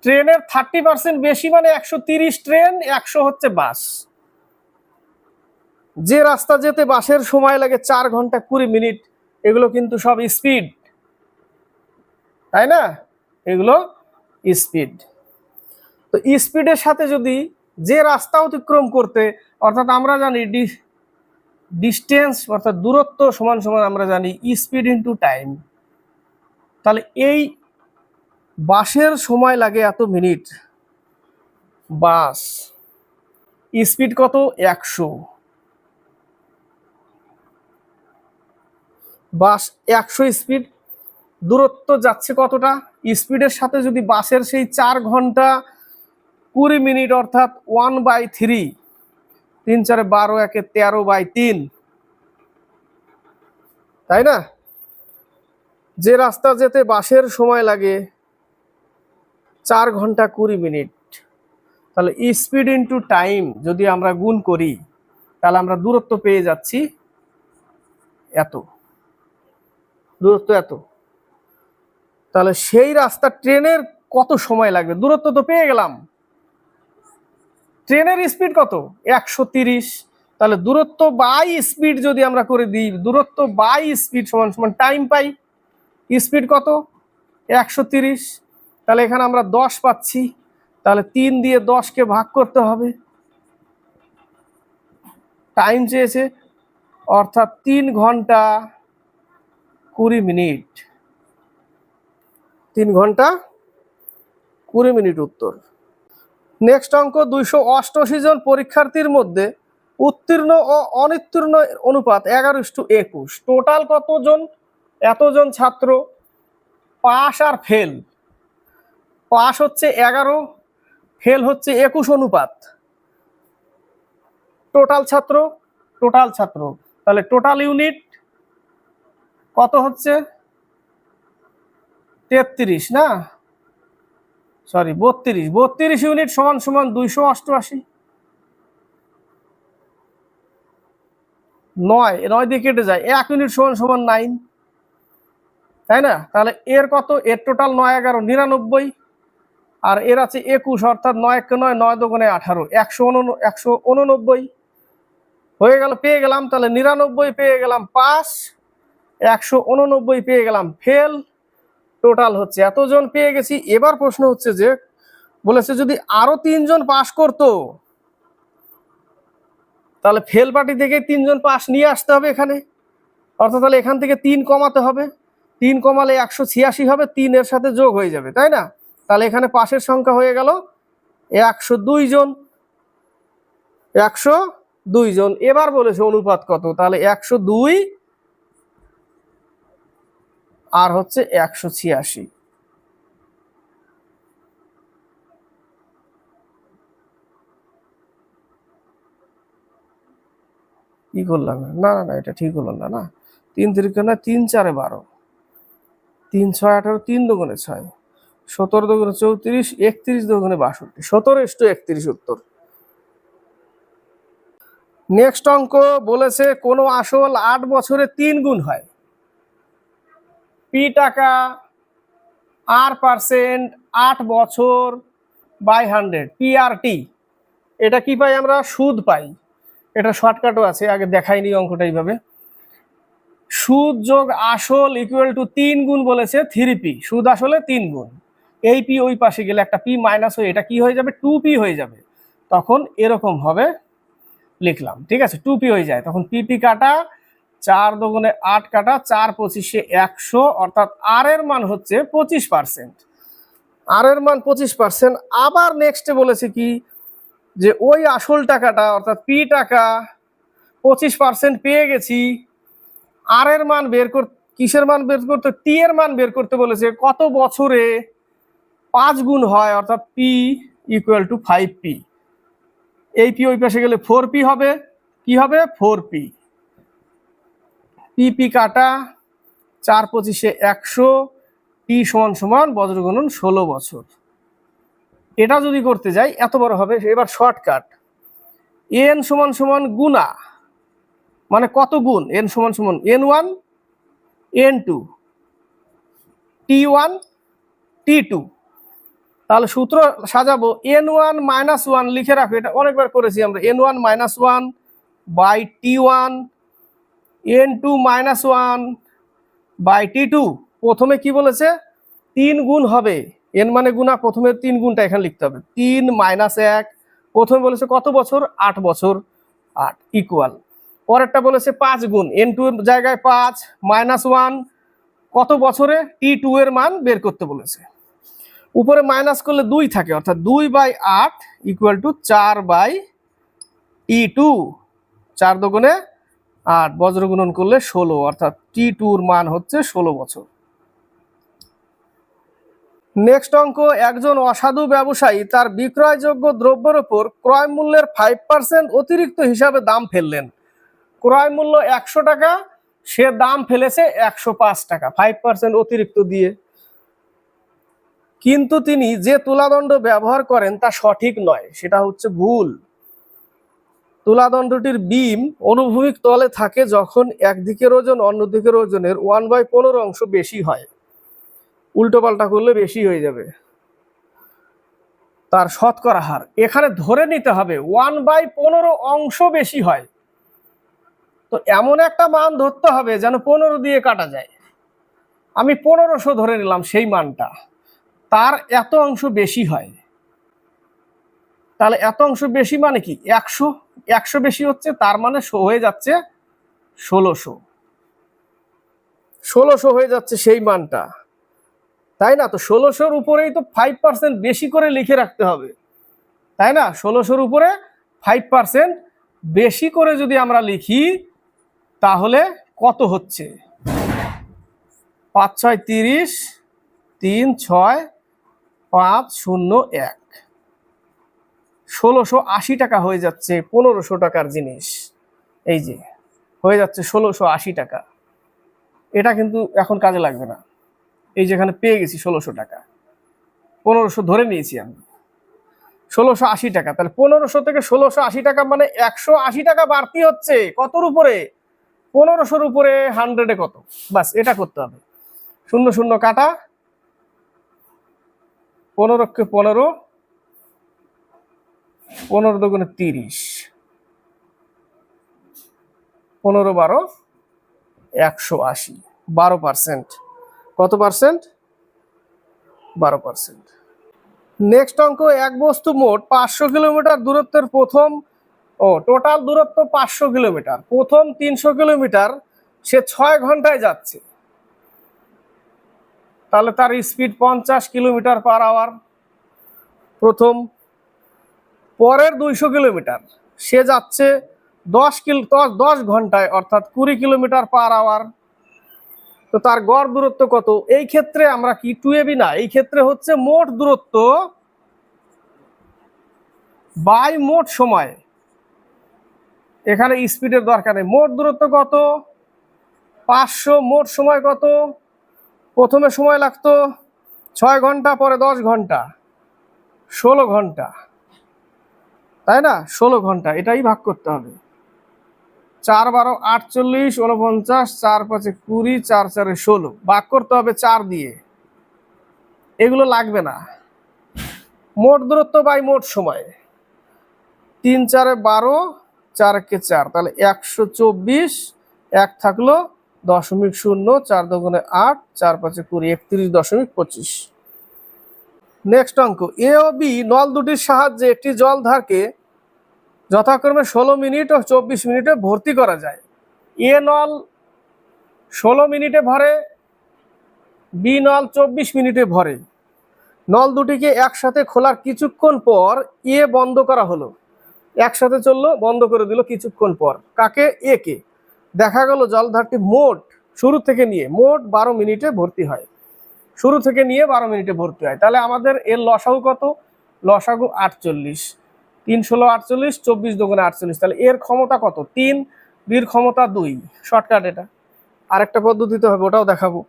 ট্রেনের 30% বেশি মানে 130 ট্রেন, 100 হচ্ছে বাস। যে রাস্তা যেতে বাসের সময় লাগে 4 ঘন্টা 20 মিনিট, এগুলো কিন্তু সব স্পিড, তাই না? এগুলো স্পিড। তো স্পিডের সাথে যদি যে রাস্তা অতিক্রম করতে, অর্থাৎ আমরা জানি ডিস্টেন্স অর্থাৎ দূরত্ব সমান সমান আমরা জানি স্পিড ইন্টু টাইম। তাহলে এই বাসের সময় লাগে এত মিনিট, বাস স্পিড কত? 100। বাস 100 স্পিড, দূরত্ব যাচ্ছে কতটা? স্পিডের সাথে যদি বাসের সেই 4 ঘন্টা 20 মিনিট অর্থাৎ 1/3, 3 4 12, 1 13/3, তাই না? যে রাস্তা যেতে বাসের সময় লাগে 4 ঘন্টা 20 মিনিট, তাহলে স্পিড ইন্টু টাইম যদি আমরা গুণ করি তাহলে আমরা দূরত্ব পেয়ে যাচ্ছি এত, দূরত্ব এত। তাহলে সেই রাস্তা ট্রেনের কত সময় লাগবে? দূরত্ব তো পেয়ে গেলাম, ট্রেনের স্পিড কত? 130। তাহলে দূরত্ব বাই স্পিড যদি আমরা করে দিই, দূরত্ব বাই স্পিড সমান সমান টাইম পাই। স্পিড কত? 130। তাহলে এখানে আমরা 10 পাচ্ছি, তাহলে 3 দিয়ে 10কে ভাগ করতে হবে। টাইম চেয়েছে, অর্থাৎ 3 ঘন্টা 20 মিনিট, 3 ঘন্টা 20 মিনিট উত্তর। নেক্সট অঙ্ক, 288 জন পরীক্ষার্থীর মধ্যে উত্তীর্ণ ও অনুত্তীর্ণ অনুপাত 11:21। টোটাল কতজন? এতজন ছাত্র। পাস আর ফেল, পাস হচ্ছে 11, ফেল হচ্ছে 21 অনুপাত। টোটাল ছাত্র, তাহলে টোটাল ইউনিট কত হচ্ছে? 33 না, সরি 32 ইউনিট সমান সমান 288। 9 দিয়ে কেটে যায়, 1 ইউনিট সমান সমান 9, তাই না? তাহলে এর কত? এর টোটাল 9 11 99, আর এর আছে 21, অর্থাৎ 9 1 9, 9 2 18, 189 হয়ে গেল, পেয়ে গেলাম। তাহলে 99 পেয়ে গেলাম পাস, 189 পেয়ে গেলাম ফেল, টোটাল হচ্ছে এতজন পেয়ে গেছি। এবার প্রশ্ন হচ্ছে যে বলেছে যদি আরো 3 জন পাস করতো তাহলে ফেল পার্টি থেকে 3 জন পাস নিয়ে আসতে হবে এখানে, অর্থাৎ তাহলে এখান থেকে 3 কমাতে হবে, 3 কমালে 186 হবে, 3 এর সাথে যোগ হয়ে যাবে, তাই না? তাহলে এখানে পাশের সংখ্যা হয়ে গেল 102 জন, 102 2 জন। এবার বলেছে অনুপাত কত, তাহলে 102 আর হচ্ছে 186। কি করলাম, না না না, এটা ঠিক হলো না। না, 3 3 না, 3 4 12, 3 6 18, 3 দুগুণে 6, 17 দুগুণে 34, 31 দুগুণে 62, 17:31 উত্তর। নেক্সট অঙ্ক বলেছে কোন আসল 8 বছরে 3 গুণ হয়। পি টাকা, R%, 8 বছর বাই 100, PRT। এটা কি পাই আমরা, সুদ পাই। এটা শর্টকাটও আছে, আগে দেখাইনি অঙ্কটা এইভাবে। সুদ যোগ আসল ইকুয়াল টু 3 গুণ বলেছে 3P, সুদ আসলে 3 গুণ। এই পি ওই পাশে গেলে একটা পি মাইনাস হয়ে এটা কি হয়ে যাবে, 2P হয়ে যাবে। তখন এরকম হবে, লিখলাম, ঠিক আছে, 2P হয়ে যায়। তখন পিপি কাটা, 4 দুগুণে 8 কাটা, 4 25 100, অর্থাৎ আর এর মান হচ্ছে 25%। আর এর মান 25%। আবার নেক্সটে বলেছে কি, যে ওই আসল টাকাটা অর্থাৎ পি টাকা 25% পেয়ে গেছি, আর এর মান বের করতে, কিসের মান বের করতে, টি এর মান বের করতে বলেছে কত বছরে 5 গুণ হয়, অর্থাৎ পি ইকুয়াল টু 5P। এই পি ওই পাশে গেলে 4P হবে, কি হবে 4P। পিপি কাটা, 4 25 100, টি সমান সমান বজ্র গুণন 16 বছর। এটা যদি করতে যাই এত বড় হবে। এবার শর্টকাট, এন সমান সমান গুণা, মানে কত গুণ, এন সমান সমান N1 N2 T1 T2। তাহলে সূত্র সাজাবো, N1 - 1 লিখে রাখো, এটা অনেকবার করেছি আমরা। N1 - 1 by T1, N2 - 1 by T2। প্রথমে কি বলেছে, 3 গুণ হবে, এন মানে গুণা, প্রথমে 3 গুণটা এখানে লিখতে হবে। 3 - 1, প্রথমে বলেছে কত বছর, 8 বছর, 8 ইকুয়াল। পরেরটা বলেছে 5 গুণ, N2 এর জায়গায় 5 -1 কত বছরে, T2 এর মান বের করতে বলেছে। উপরে মাইনাস করলে 2 থাকে, অর্থাৎ 2/8 ইকুয়াল টু 4/T2। 4 দুগুণে 8, বজ্র গুণন করলে 16, অর্থাৎ T2 এর মান হচ্ছে 16 বছর। নেক্সট অঙ্ক, একজন অসাধু ব্যবসায়ী তার বিক্রয়যোগ্য দ্রব্যের উপর ক্রয় মূল্যের 5% অতিরিক্ত হিসাবে দাম ফেললেন। ক্রয় মূল্য 100 টাকা, সে দাম ফেলেছে 105 টাকা, 5% অতিরিক্ত দিয়ে। কিন্তু তিনি যে তুলাদণ্ড ব্যবহার করেন তা সঠিক নয়, সেটা হচ্ছে ভুল। তুলাদণ্ডটির বিম অনুভূমিক তলে থাকে যখন একদিকের ওজন অন্য দিকের ওজনের 1/15 অংশ বেশি হয়। উল্টো পাল্টা করলে বেশি হয়ে যাবে। তার শতকরা হার এখানে ধরে নিতে হবে 1/15 অংশ বেশি হয়। তো এমন একটা মান ধরতে হবে যেন 15 দিয়ে কাটা যায়। আমি 1500 ধরে নিলাম, সেই মানটা তার এত অংশ বেশি হয়। তাহলে এত অংশ বেশি মানে কি, 100 বেশি হচ্ছে, তার মানে হয়ে যাচ্ছে 1600 হয়ে যাচ্ছে সেই মানটা, তাই না? তো 1600-র উপরেই তো 5% বেশি করে লিখে রাখতে হবে, তাই না? 1600-র উপরে 5% বেশি করে যদি আমরা লিখি তাহলে কত হচ্ছে, 5 6 30, 3 6 5 0 1, 1680 টাকা হয়ে যাচ্ছে 1500 টাকার জিনিস। এই যে হয়ে যাচ্ছে 1680 টাকা। এটা কিন্তু এখন কাজে লাগবে না, এই যেখানে পেয়ে গেছি 1600 টাকা, 1500 ধরে নিয়েছি আমি, 1680 টাকা। তাহলে 1500 থেকে 1680 টাকা মানে 180 টাকা বাড়তি হচ্ছে কতর উপরে, 1500-র উপরে 100-এ কত, বাস এটা করতে হবে। 0 0 কাটা, 15 কে 15, 15 দুগুণে 30, 15 12 180, 12%। কত পার্সেন্ট, 12%। নেক্সট অঙ্ক, এক বস্তু মোট 500 কিলোমিটার দূরত্বের টোটাল দূরত্ব 500 কিলোমিটার, প্রথম 300 কিলোমিটার সে 6 ঘন্টায় যাচ্ছে, তাহলে তার স্পিড 50 কিলোমিটার/আওয়ার প্রথম। পরের 200 কিলোমিটার সে যাচ্ছে 10 ঘন্টায় অর্থাৎ 20 কিলোমিটার পার আওয়ার। তো তার গড় দূরত্ব কত? এই ক্ষেত্রে আমরা কি 2ab না, এই ক্ষেত্রে হচ্ছে মোট দূরত্ব বাই মোট সময়। এখানে স্পিডের দরকার নেই। মোট দূরত্ব কত? 500। মোট সময় কত? প্রথমে সময় লাগতো 6 ঘন্টা, পরে 10 ঘন্টা, 16 ঘন্টা, তাই না? 16 ঘন্টা, এটাই ভাগ করতে হবে। 4 12 48 49, 4 5 20, 4 4 16, ভাগ করতে হবে 4 দিয়ে। এগুলো লাগবে না। মোট দূরত্ব বাই মোট সময়। 3 4 12, 4 4, তাহলে 124, 1 থাকলো 0.0, 4 2 8, 4 5 20, 31.25। নেক্সট অঙ্ক, এ ও বি নল দুটির সাহায্যে একটি জলধারকে যথাক্রমে 16 মিনিট ও 24 মিনিটে ভর্তি করা যায়। এ নল 16 মিনিটে ভরে, বি নল 24 মিনিটে ভরে। নল দুটিকে একসাথে খোলার কিছুক্ষণ পর এ বন্ধ করা হলো। একসাথে চললো, বন্ধ করে দিল কিছুক্ষণ পর। কাকে? এ কে। দেখা গেল জলধারটি মোট শুরু থেকে নিয়ে মোট 12 মিনিটে ভর্তি হয়। শুরু থেকে নিয়ে 12 মিনিটে ভর্তি হয়। তাহলে আমাদের এর লসাগু কত? লসাগু 48। 3 16 48, 24 2 48, তাহলে এর ক্ষমতা কত? 3, বির ক্ষমতা 2। শর্টকাট এটা। আরেকটা পদ্ধতিতে হবে, ওটাও দেখাবো।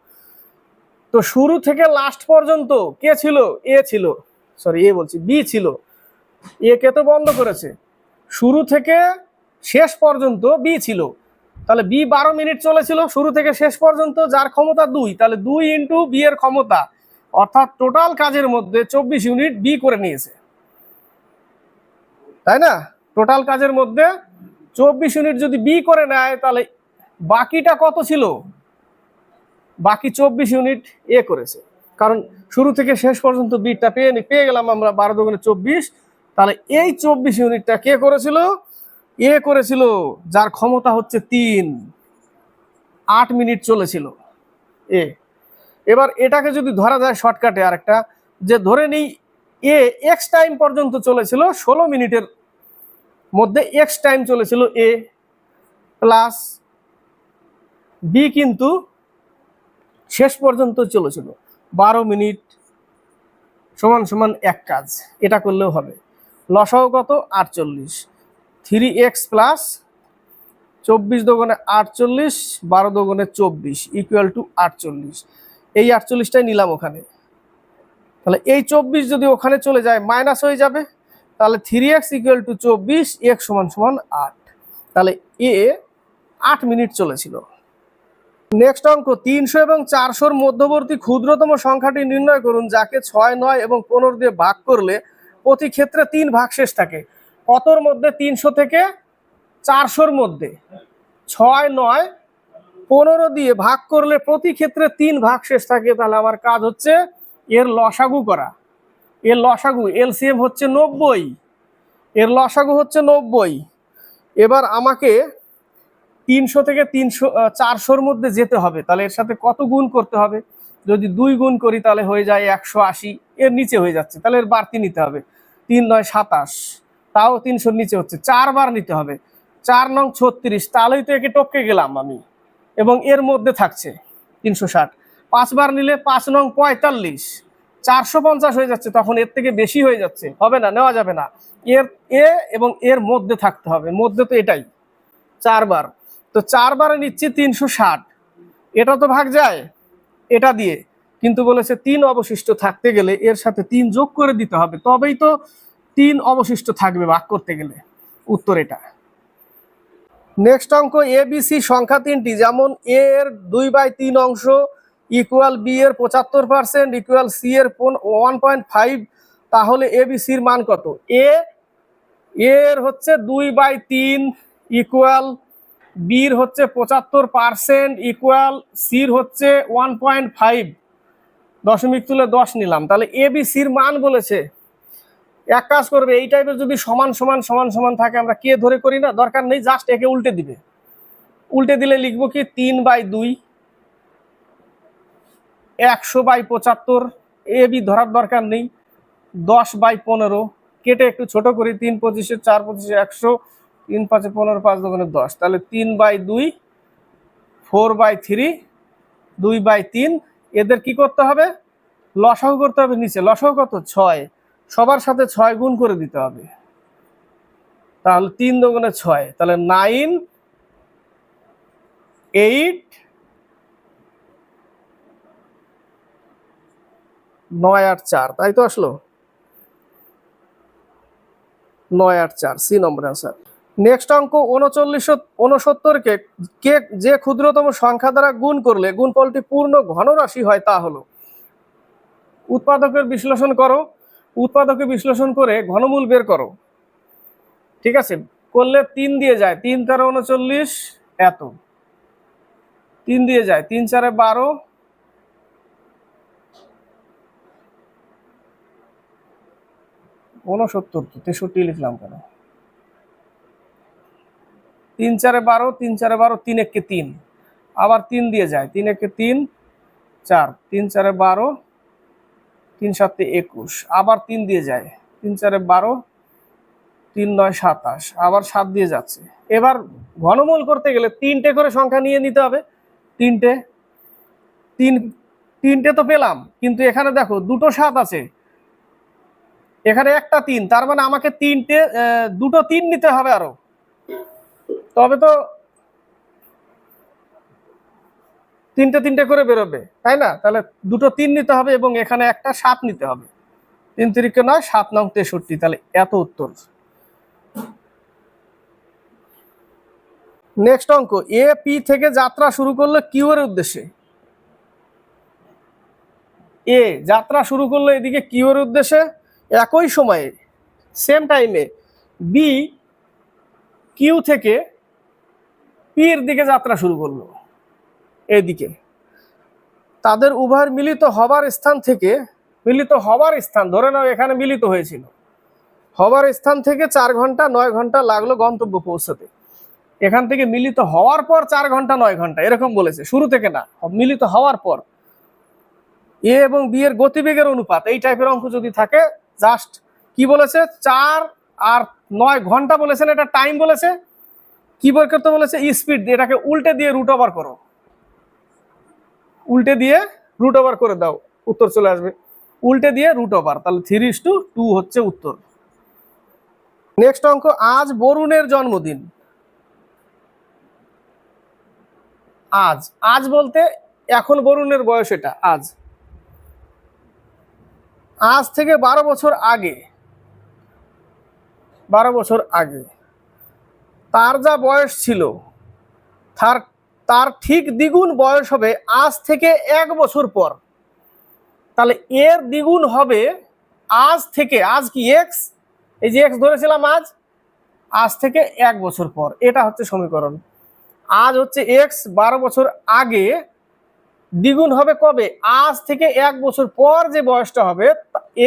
তো শুরু থেকে লাস্ট পর্যন্ত কে ছিল? এ ছিল, সরি এ বলছি, বি ছিল। এ কে তো বন্ধ করেছে। শুরু থেকে শেষ পর্যন্ত বি ছিল। তাহলে বি 12 মিনিট চলেছিল শুরু থেকে শেষ পর্যন্ত, যার ক্ষমতা 2। তাহলে 2 ইন্টু বি এর ক্ষমতা, অর্থাৎ টোটাল কাজের মধ্যে 24 ইউনিট বি করে নিয়েছে, তাই না? টোটাল কাজের মধ্যে 24 ইউনিট যদি বি করে নেয়, তাহলে বাকিটা কত ছিল? বাকি 24 ইউনিট এ করেছে। কারণ শুরু থেকে শেষ পর্যন্ত বিটা পেয়ে গেলাম আমরা 12 2 24। তাহলে এই 24 ইউনিটটা কে করেছিল? এ করেছিল, যার ক্ষমতা হচ্ছে 3। 8 মিনিট চলেছিল এ। এবার এটাকে যদি ধরা যায় শর্টকাটে আরেকটা, যে ধরে নিই এ এক্স টাইম পর্যন্ত চলেছিল, 16 মিনিটের মধ্যে এক্স টাইম চলেছিল এ, প্লাস বি কিন্তু শেষ পর্যন্ত চলেছিল 12 মিনিট সমান সমান এক কাজ। এটা করলেও হবে। লসাও কত? 48। 3x plus 24 2 48, 12 2 24 equal to 48। এই 48টাই নিলাম ওখানে। তাহলে এই 24 যদি ওখানে চলে যায় মাইনাস হয়ে যাবে। তাহলে 3x ইকুয়াল টু 24, x সমান সমান 8। তাহলে এ 8 মিনিট চলেছিল। নেক্সট অঙ্ক, 300 এবং 400 মধ্যবর্তী ক্ষুদ্রতম সংখ্যাটি নির্ণয় করুন, যাকে 6 9 এবং 15 দিয়ে ভাগ করলে প্রতি ক্ষেত্রে 3 ভাগশেষ থাকে। কতর মধ্যে? 300 থেকে 400 মধ্যে 6 9 15 দিয়ে ভাগ করলে প্রতি ক্ষেত্রে 3 ভাগশেষ থাকে। তাহলে আমার কাজ হচ্ছে এর লসাগু করা। এর লসাগু, এলসিএম হচ্ছে 90, এর লসাগু হচ্ছে 90। এবার আমাকে 300 থেকে 400-র মধ্যে যেতে হবে। তাহলে এর সাথে কত গুণ করতে হবে? যদি 2 গুণ করি তাহলে হয়ে যায় 180। এর নিচে হয়ে যাচ্ছে, তাহলে এর বাড়তি নিতে হবে। 3 9 27, তাও 300-র নিচে হচ্ছে। 4 বার নিতে হবে। 4 9 36, তাহলেই তো একে টপকে গেলাম আমি, এবং এর মধ্যে থাকছে 360। 5 বার নিলে 5 9 45, 450 হয়ে যাচ্ছে। তখন এর থেকে বেশি হয়ে যাচ্ছে, হবে না, নেওয়া যাবে না। এর এ এবং এর মধ্যে থাকতে হবে। মধ্যে তো এটাই 4 বার। তো 4 বারে নিচ্ছি 360। এটা তো ভাগ যায় এটা দিয়ে, কিন্তু বলেছে 3 অবশিষ্ট থাকতে গেলে এর সাথে 3 যোগ করে দিতে হবে, তবেই তো 3 অবশিষ্ট থাকবে ভাগ করতে গেলে। উত্তর এটা। নেক্সট অঙ্ক, এ বি সি সংখ্যা 3টি, যেমন এ এর 2/3 অংশ ইকুয়াল বি এর 75% ইকুয়াল সি এর 1.5। তাহলে এ বি সির মান কত? এর হচ্ছে 2/3 ইকুয়াল, বির হচ্ছে 75% ইকুয়াল, সির হচ্ছে 1.5, দশমিক তুলে 10 নিলাম। তাহলে এ বি সির মান বলেছে। এক কাজ করবে, এই টাইপের যদি সমান সমান সমান সমান থাকে আমরা কে ধরে করি না, দরকার নেই, জাস্ট একে উল্টে দিবে। উল্টে দিলে লিখবো কি 3/2 100/75। এ বি ধরার দরকার নেই। 10/15 কেটে একটু ছোট করি, 3 25 4 25 100 3 5 15, 5 2 10, তাহলে 3/2, 4/3, 2/3। এদের কি করতে হবে? লসাগু করতে হবে। নিচে লসাগু কত? 6। সবার সাথে 6 গুণ করে দিতে হবে। তাহলে 3 2 6, তাহলে 9 8 9 8 4, তাই তো আসলো 9 8 4, সি নম্বর অ্যান্সার। নেক্সট অঙ্ক 3969 কে যে ক্ষুদ্রতম সংখ্যা দ্বারা গুণ করলে গুণফলটি পূর্ণ ঘনরাশি হয় তা হলো। উৎপাদকের বিশ্লেষণ করো, উৎপাদকে বিশ্লেষণ করে ঘনমূল বের করো। ঠিক আছে, করলে 3 দিয়ে যায়, 3 13 39 এত, 3 দিয়ে যায়, 3 4 12, 69, 63 লিখলাম কেন? 3 4 12, 3 4 12, 3 1 3, আবার 3 দিয়ে যায়, 3 1 3 4, 3 4 12, 3 7 21, আবার 3 দিয়ে যায়, 3 4 12, 3 9 27, আবার 7 দিয়ে যাচ্ছে। এবার ঘনমূল করতে গেলে 3টে করে সংখ্যা নিয়ে নিতে হবে। 3টে, 3টে তো পেলাম, কিন্তু এখানে দেখো দুটো 7 আছে, এখানে একটা 3, তার মানে আমাকে দুটো 3 নিতে হবে আরো, তবে তো 3টে করে বেরোবে, তাই না? তাহলে দুটো 3 নিতে হবে এবং এখানে একটা 7 নিতে হবে। 3 3 9, 7 9 63, তাহলে এত উত্তর। নেক্সট অঙ্ক, এ পি থেকে যাত্রা শুরু করলো কিউ এর উদ্দেশ্যে। এ যাত্রা শুরু করলো এদিকে কিউ এর উদ্দেশ্যে, একই সময়ে সেম টাইমে বি কিউ থেকে পি এর দিকে যাত্রা শুরু করলো এদিকে। তাদের উভয়ের মিলিত হবার স্থান থেকে, মিলিত হবার স্থান ধরে নাও এখানে মিলিত হয়েছিল, হবার স্থান থেকে 4 ঘন্টা 9 ঘন্টা লাগলো গন্তব্য পৌঁছাতে। এখান থেকে মিলিত হওয়ার পর 4 ঘন্টা 9 ঘন্টা এরকম বলেছে, শুরু থেকে না, মিলিত হওয়ার পর। এ এবং বি এর গতিবেগের অনুপাত, এই টাইপের অঙ্ক যদি থাকে, জাস্ট কি বলেছে, 4 আর 9 ঘন্টা বলেছেন, এটা টাইম বলেছে। কি বের করতে বলেছে? স্পিড দিয়ে, এটাকে উল্টে দিয়ে রুট ওভার করো, উল্টে দিয়ে রুট ওভার করে দাও, উত্তর চলে আসবে। উল্টে দিয়ে রুট ওভার, তাহলে 3:2 হচ্ছে উত্তর। নেক্সট অঙ্ক, আজ বরুণের জন্মদিন। আজ, আজ বলতে এখন বরুণের বয়স, এটা আজ। আজ থেকে 12 বছর আগে, 12 বছর আগে তার যা বয়স ছিল, তার তার ঠিক দ্বিগুণ বয়স হবে আজ থেকে 1 বছর পর। তাহলে এর দ্বিগুণ হবে আজ থেকে, আজ কি এক্স, এই যে এক্স ধরেছিলাম আজ, আজ থেকে 1 বছর পর, এটা হচ্ছে সমীকরণ। আজ হচ্ছে এক্স, 12 বছর আগে, দ্বিগুণ হবে কবে? আজ থেকে 1 বছর পর যে বয়সটা হবে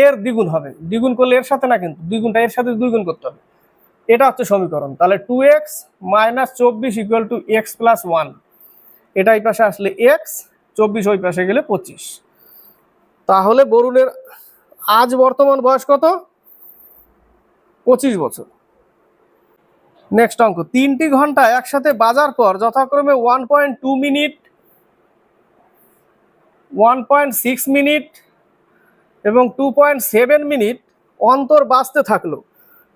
এর দ্বিগুণ হবে। দ্বিগুণ করলে এর সাথে না, কিন্তু দ্বিগুণটা এর সাথে দ্বিগুণ করতে হবে, এটা হচ্ছে সমীকরণ। তাহলে 2x - 24 = x + 1, এটা এই পাশে আসলে x, 24 ওই পাশে গেলে 25। তাহলে বরুণের আজ বর্তমান বয়স কত? 25 বছর। নেক্সট অঙ্ক, 3টি ঘন্টা একসাথে বাজার পর যথাক্রমে 1.2 মিনিট, 1.6 মিনিট এবং 2.7 মিনিট অন্তর বাজতে থাকলো।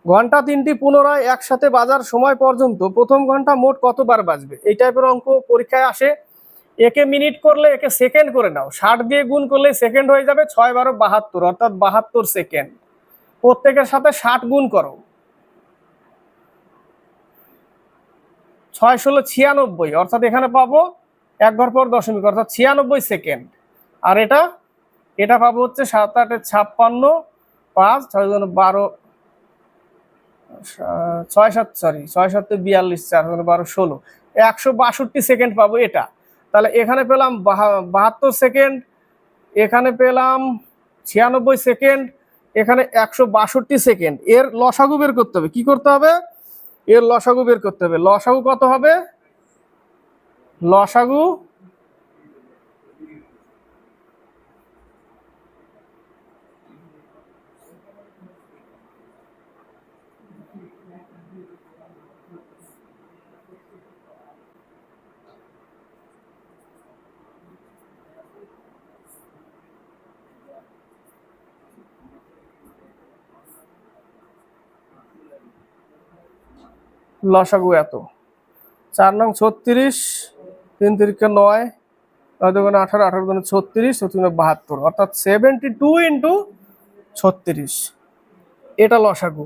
ঘন্টা 3টি পুনরায় একসাথে বাজার সময় পর্যন্ত প্রথম ঘন্টা মোট কতবার বাজবে? এই টাইপের অঙ্ক পরীক্ষায় আসে। একে মিনিট করলে একে সেকেন্ড করে নাও, 60 দিয়ে গুণ করলে সেকেন্ড হয়ে যাবে, 6 12 72, অর্থাৎ 72 সেকেন্ড। প্রত্যেকের সাথে 60 গুণ করো, 6 16 96, অর্থাৎ এখানে পাবো 1 ঘর পর দশমিক, অর্থাৎ 96 সেকেন্ড। আর এটা এটা পাবো হচ্ছে 7 8 56, 5 6 12, 6 7 সরি 6 7 42, 4 12 16, 162 সেকেন্ড পাবো এটা। তাহলে এখানে পেলাম 72 সেকেন্ড, এখানে পেলাম 96 সেকেন্ড, এখানে 162 সেকেন্ড। এর লসাগু বের করতে হবে। কি করতে হবে? এর লসাগু বের করতে হবে। লসাগু কত হবে? লসাগু লসাগু এত, 4 নং 36, 3 তিরিকে 9, 9 দুগুণে 18, 18 দুগুণে 36, 72, অর্থাৎ 72 ইন্টু 36, এটা লসাগু।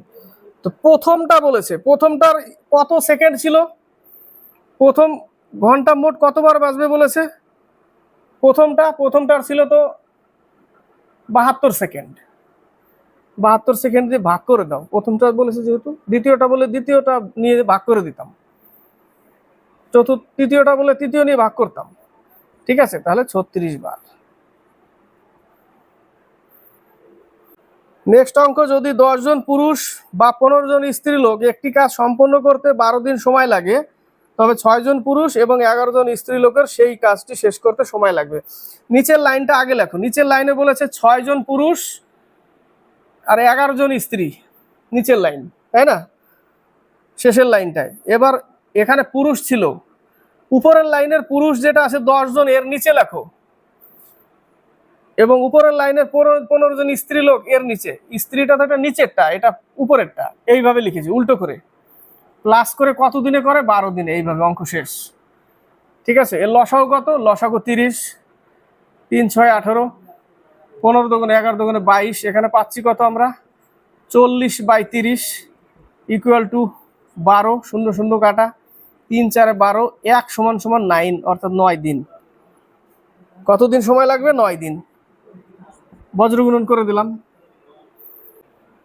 তো প্রথমটা বলেছে, প্রথমটার কত সেকেন্ড ছিল, প্রথম ঘন্টা মোট কতবার বাজবে বলেছে, প্রথমটার ছিল তো 72 সেকেন্ড, 72 সেকেন্ড দিয়ে ভাগ করে দাও, প্রথমটা বলেছে যেহেতু, দ্বিতীয়টা বলে দ্বিতীয়টা নিয়ে ভাগ করে দিতাম, তৃতীয়টা বলে তৃতীয় নিয়ে ভাগ করতাম, ঠিক আছে, তাহলে 36 বার। নেক্সট অঙ্ক, যদি 10 জন পুরুষ বা 15 জন স্ত্রী লোক একটি কাজ সম্পন্ন করতে 12 দিন সময় লাগে, তবে 6 জন পুরুষ এবং 11 জন স্ত্রী লোকের সেই কাজটি শেষ করতে সময় লাগবে। নিচের লাইনটা আগে লেখো, নিচের লাইনে বলেছে 6 জন পুরুষ আর 11 জন স্ত্রী, নিচের লাইন, তাই না, শেষের লাইনটায়। এবার এখানে পুরুষ ছিল, উপরের লাইনের পুরুষ যেটা আছে 10 জন, এর নিচে লেখো, এবং উপরের লাইনের 15 জন স্ত্রী লোক এর নিচে, স্ত্রীটা তো এটা নিচেরটা, এটা উপরেরটা, এইভাবে লিখেছি উল্টো করে, প্লাস করে কত দিনে করে, 12 দিনে, এইভাবে অঙ্ক শেষ, ঠিক আছে। এর লসাগু কত, লসাগু 30, 3 6 18, 15 দুগুণে 11 দুগুণে 22, এখানে পাচ্ছি কত আমরা, 40/30 ইকুয়াল টু 12, 0 0 কাটা, 3 4 12, 1 সমান সমান 9, অর্থাৎ 9 দিন। কতদিন সময় লাগবে, 9 দিন, বজ্রগুণন করে দিলাম।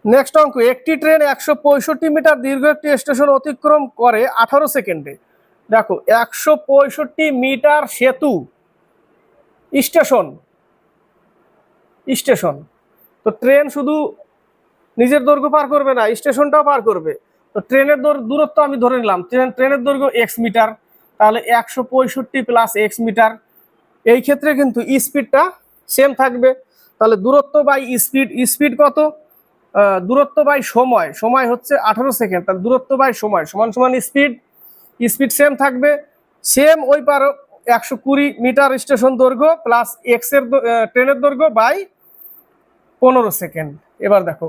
নেক্সট অঙ্ক, একটি ট্রেন 165 মিটার দীর্ঘ একটি স্টেশন অতিক্রম করে 18 সেকেন্ডে। দেখো 165 মিটার সেতু, স্টেশন, স্টেশন, তো ট্রেন শুধু নিজের দৈর্ঘ্য পার করবে না, স্টেশনটাও পার করবে, তো ট্রেনের দূরত্ব আমি ধরে নিলাম, ট্রেনের দৈর্ঘ্য x মিটার, তাহলে 165 প্লাস x মিটার, এই ক্ষেত্রে কিন্তু স্পিডটা সেম থাকবে, তাহলে দূরত্ব বাই স্পিড, স্পিড কত, দূরত্ব বাই সময়, সময় হচ্ছে 18 সেকেন্ড, তাহলে দূরত্ব বাই সময় সমান সমান স্পিড, স্পিড সেম থাকবে, সেম ওই পার 120 মিটার স্টেশন দৈর্ঘ্য প্লাস এক্স এর ট্রেনের দৈর্ঘ্য বাই 15 সেকেন্ড। এবার দেখো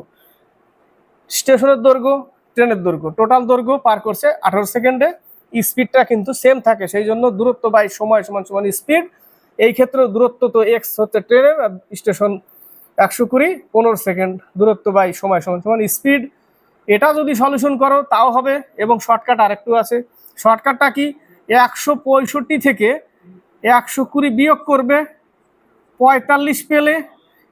স্টেশনের দৈর্ঘ্য, ট্রেনের দৈর্ঘ্য, টোটাল দৈর্ঘ্য পার করছে 18 সেকেন্ডে, স্পিডটা কিন্তু সেম থাকে, সেই জন্য দূরত্ব বাই সময় সমান সমান স্পিড, এই ক্ষেত্রে দূরত্ব তো এক্স হচ্ছে ট্রেনের, আর স্টেশন 120, 15 সেকেন্ড, দূরত্ব বাই সময় সমান সমান স্পিড। এটা যদি সলিউশন করো তাও হবে, এবং শর্টকাট আরেকটু আছে, শর্টকাটটা কি, 165 থেকে 120 বিয়োগ করবে 45 পেলে,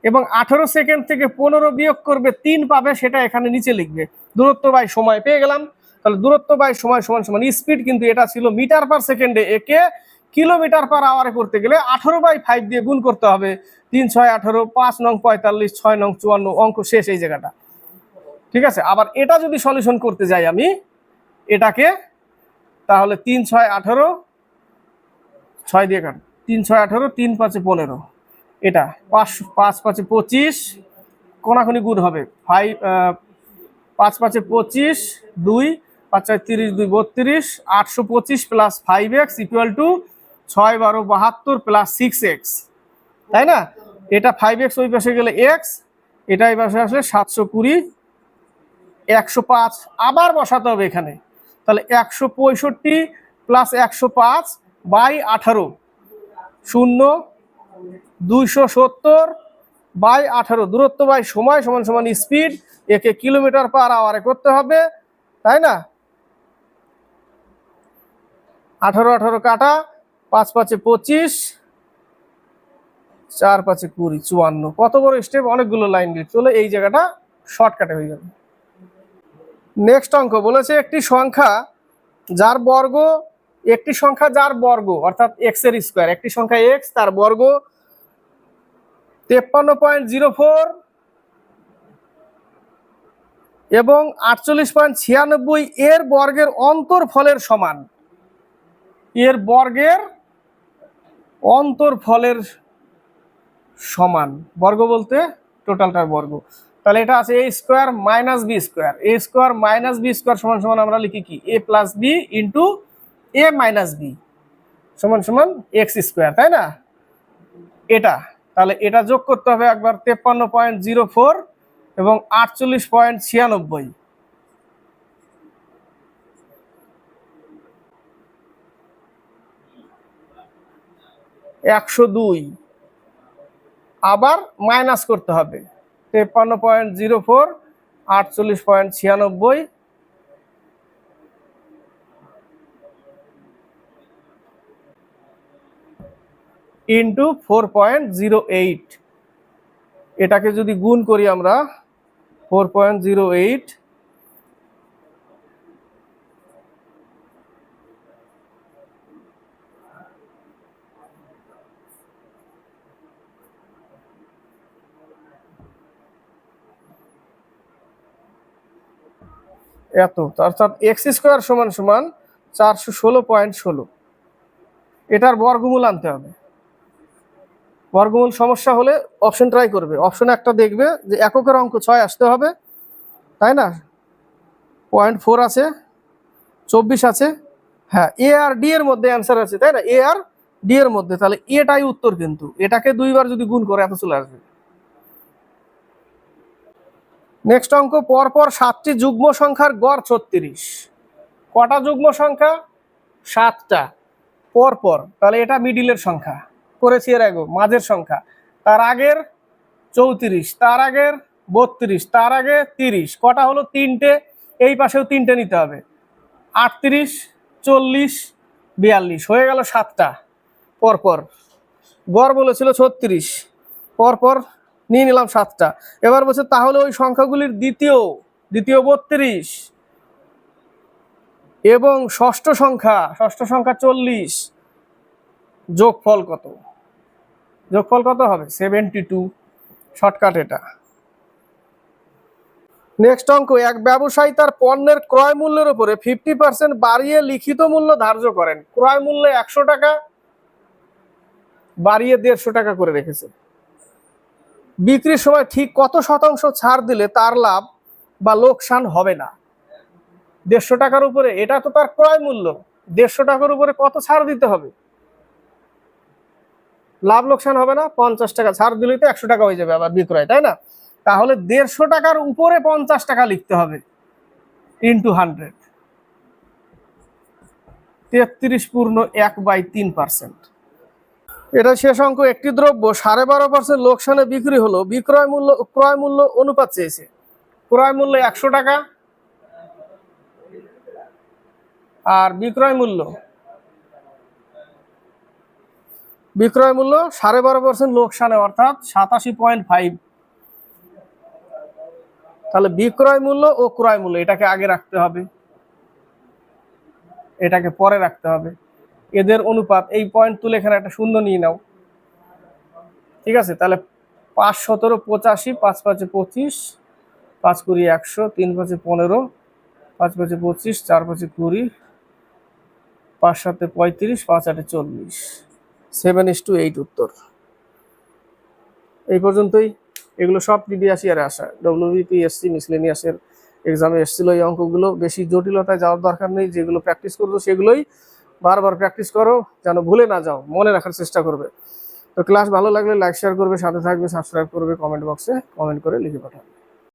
এবং 18 সেকেন্ড থেকে 15 বিয়োগ করবে 3 পাবে, সেটা এখানে নিচে লিখবে, দূরত্ব বাই সময় পেয়ে গেলাম। তাহলে দূরত্ব বাই সময় সমান সমান স্পিড, কিন্তু এটা ছিল মিটার পার সেকেন্ডে, একে কিলোমিটার পার আওয়ারে করতে গেলে 18/5 দিয়ে গুণ করতে হবে, 3 6 18, 5 নং 45, 6 নং 54, অঙ্ক শেষ এই জায়গাটা, ঠিক আছে। আবার এটা যদি সলিউশন করতে যাই আমি এটাকে, তাহলে 3 6 18, 6 দিয়ে কাট, 3 6 18, 3 5 15, এটা 5 5 5 25, কোনাকুনি গুণ হবে, 5 5 5 25, 2 5 4 30, 2 32, 825 plus 5x equal to 6 12 72 plus 6x, তাই না। এটা 5x ওই পাশে গেলে x, এটা এই পাশে আসলে 720, 105 আবার বসাতে হবে এখানে, তাহলে 165 প্লাস 105 বাই 18, 0 270 বাই 18, দূরত্ব বাই সময় সমান সমান স্পিড, একে কিলোমিটার পার আওয়ারে করতে হবে, তাই না। 18 18 কাটা, 5 5 25, 4 5 20, 54, কত বড় স্টেপ, অনেকগুলো লাইন দিয়ে চলে, এই জায়গাটা শর্টকাটে হয়ে যাবে। নেক্সট অঙ্ক বলেছে একটি সংখ্যা যার বর্গ, একটি সংখ্যা যার বর্গ অর্থাৎ এক্স এর স্কোয়ার, একটি সংখ্যা এক্স তার বর্গ 53.04 এবং 48.96 এর বর্গের অন্তরফলের সমান, এর বর্গের অন্তরফলের সমান, বর্গ বলতে টোটালটার বর্গ, তাহলে এটা আছে এ স্কোয়ার মাইনাস বি স্কোয়ার, এ স্কোয়ার মাইনাস বি স্কোয়ার সমান সমান আমরা লিখি কি, এ প্লাস বি ইন্টু এ মাইনাস বি সমান সমান এক্স স্কোয়ার, তাই না। এটা তাহলে এটা যোগ করতে হবে একবার, 53.04 এবং 48.96, 102, আবার মাইনাস করতে হবে 53.04, 48.96 ইন্টু 4.08। এটাকে যদি গুণ করি আমরা 4.08 এত, অর্থাৎ এক্স স্কোয়ার সমান সমান 416.16। এটার বর্গমূল আনতে হবে। বর্গমূল সমস্যা হলে অপশন ট্রাই করবে, অপশনে একটা দেখবে যে এককের অঙ্ক 6 আসতে হবে, তাই না? 0.4 আছে, 24 আছে, হ্যাঁ এ আর ডি এর মধ্যে অ্যান্সার আছে, তাই না? এ আর ডি এর মধ্যে, তাহলে এটাই উত্তর। কিন্তু এটাকে 2 বার যদি গুণ করে এত চলে আসবে। নেক্সট অঙ্ক, পরপর 7টি যুগ্ম সংখ্যার গড় 36। কটা যুগ্ম সংখ্যা? 7টা পরপর, তাহলে এটা মিডিলের সংখ্যা করেছি এর আগে, মাঝের সংখ্যা। তার আগের 34, তার আগের 32, তার আগে 30, কটা হলো? 3টে। এই পাশেও 3টে নিতে হবে, 38, 40, 42 হয়ে গেল 7টা পরপর। গড় বলেছিল 36, পরপর নিয়ে নিলাম 7টা। এবার বলছে তাহলে ওই সংখ্যাগুলির দ্বিতীয় 32 এবং ষষ্ঠ সংখ্যা 40 যোগফল কত? যোগফল কত হবে? 72। শর্টকাট এটা। নেক্সট অঙ্ক, এক ব্যবসায়ী তার পণ্যের ক্রয় মূল্যের উপরে 50% বাড়িয়ে লিখিত মূল্য ধার্য করেন। ক্রয় মূল্য 100 টাকা, বাড়িয়ে 150 টাকা করে রেখেছে। বিক্রির সময় ঠিক কত শতাংশ ছাড় দিলে তার লাভ বা লোকসান হবে না? 150 টাকার উপরে, এটা তো তার ক্রয় মূল্য, 150 টাকার উপরে কত ছাড় দিতে হবে? লাভ লোকসান হবে না, 50 টাকা ছাড় দিলেই তো 100 টাকা হয়ে যাবে আবার বিক্রয়, তাই না? তাহলে 150 টাকার উপরে 50 টাকা লিখতে হবে ইন্টু 100, 33.1/3%। এটা শেষ অঙ্ক। একটি দ্রব্য 12.5% লোকসানে বিক্রি হলো, ক্রয় মূল্য অনুপাত চেয়েছে। ক্রয় মূল্য 100 টাকা আর বিক্রয় মূল্য 12.5% লোকসানে, অর্থাৎ 87.5। তাহলে বিক্রয় মূল্য ও ক্রয় মূল্য এটাকে আগে রাখতে হবে, এটাকে পরে রাখতে হবে। এদের অনুপাত, এই পয়েন্ট তুলে এখানে একটা শূন্য নিয়ে নাও, ঠিক আছে? তাহলে 5 17 85, 5 5 25, 5 20 100, 3 5 15, 5 5 25, 4 5 20, 5 7 35, 5 8 40, 7:8 উত্তর। এই পর্যন্তই। এগুলো সব প্রিভিয়াস ইয়ারে আসা, WBPSC মিসলেনিয়াসের এক্সামে এসেছিল এই অঙ্কগুলো। বেশি জটিলতায় যাওয়ার দরকার নেই, যেগুলো প্র্যাকটিস করবো সেগুলোই বারবার প্র্যাকটিস করো, যেন ভুলে না যাও, মনে রাখার চেষ্টা করবে। তো ক্লাস ভালো লাগলে লাইক শেয়ার করবে, সাথে থাকবে, সাবস্ক্রাইব করবে, কমেন্ট বক্সে কমেন্ট করে লিখে পাঠাবে।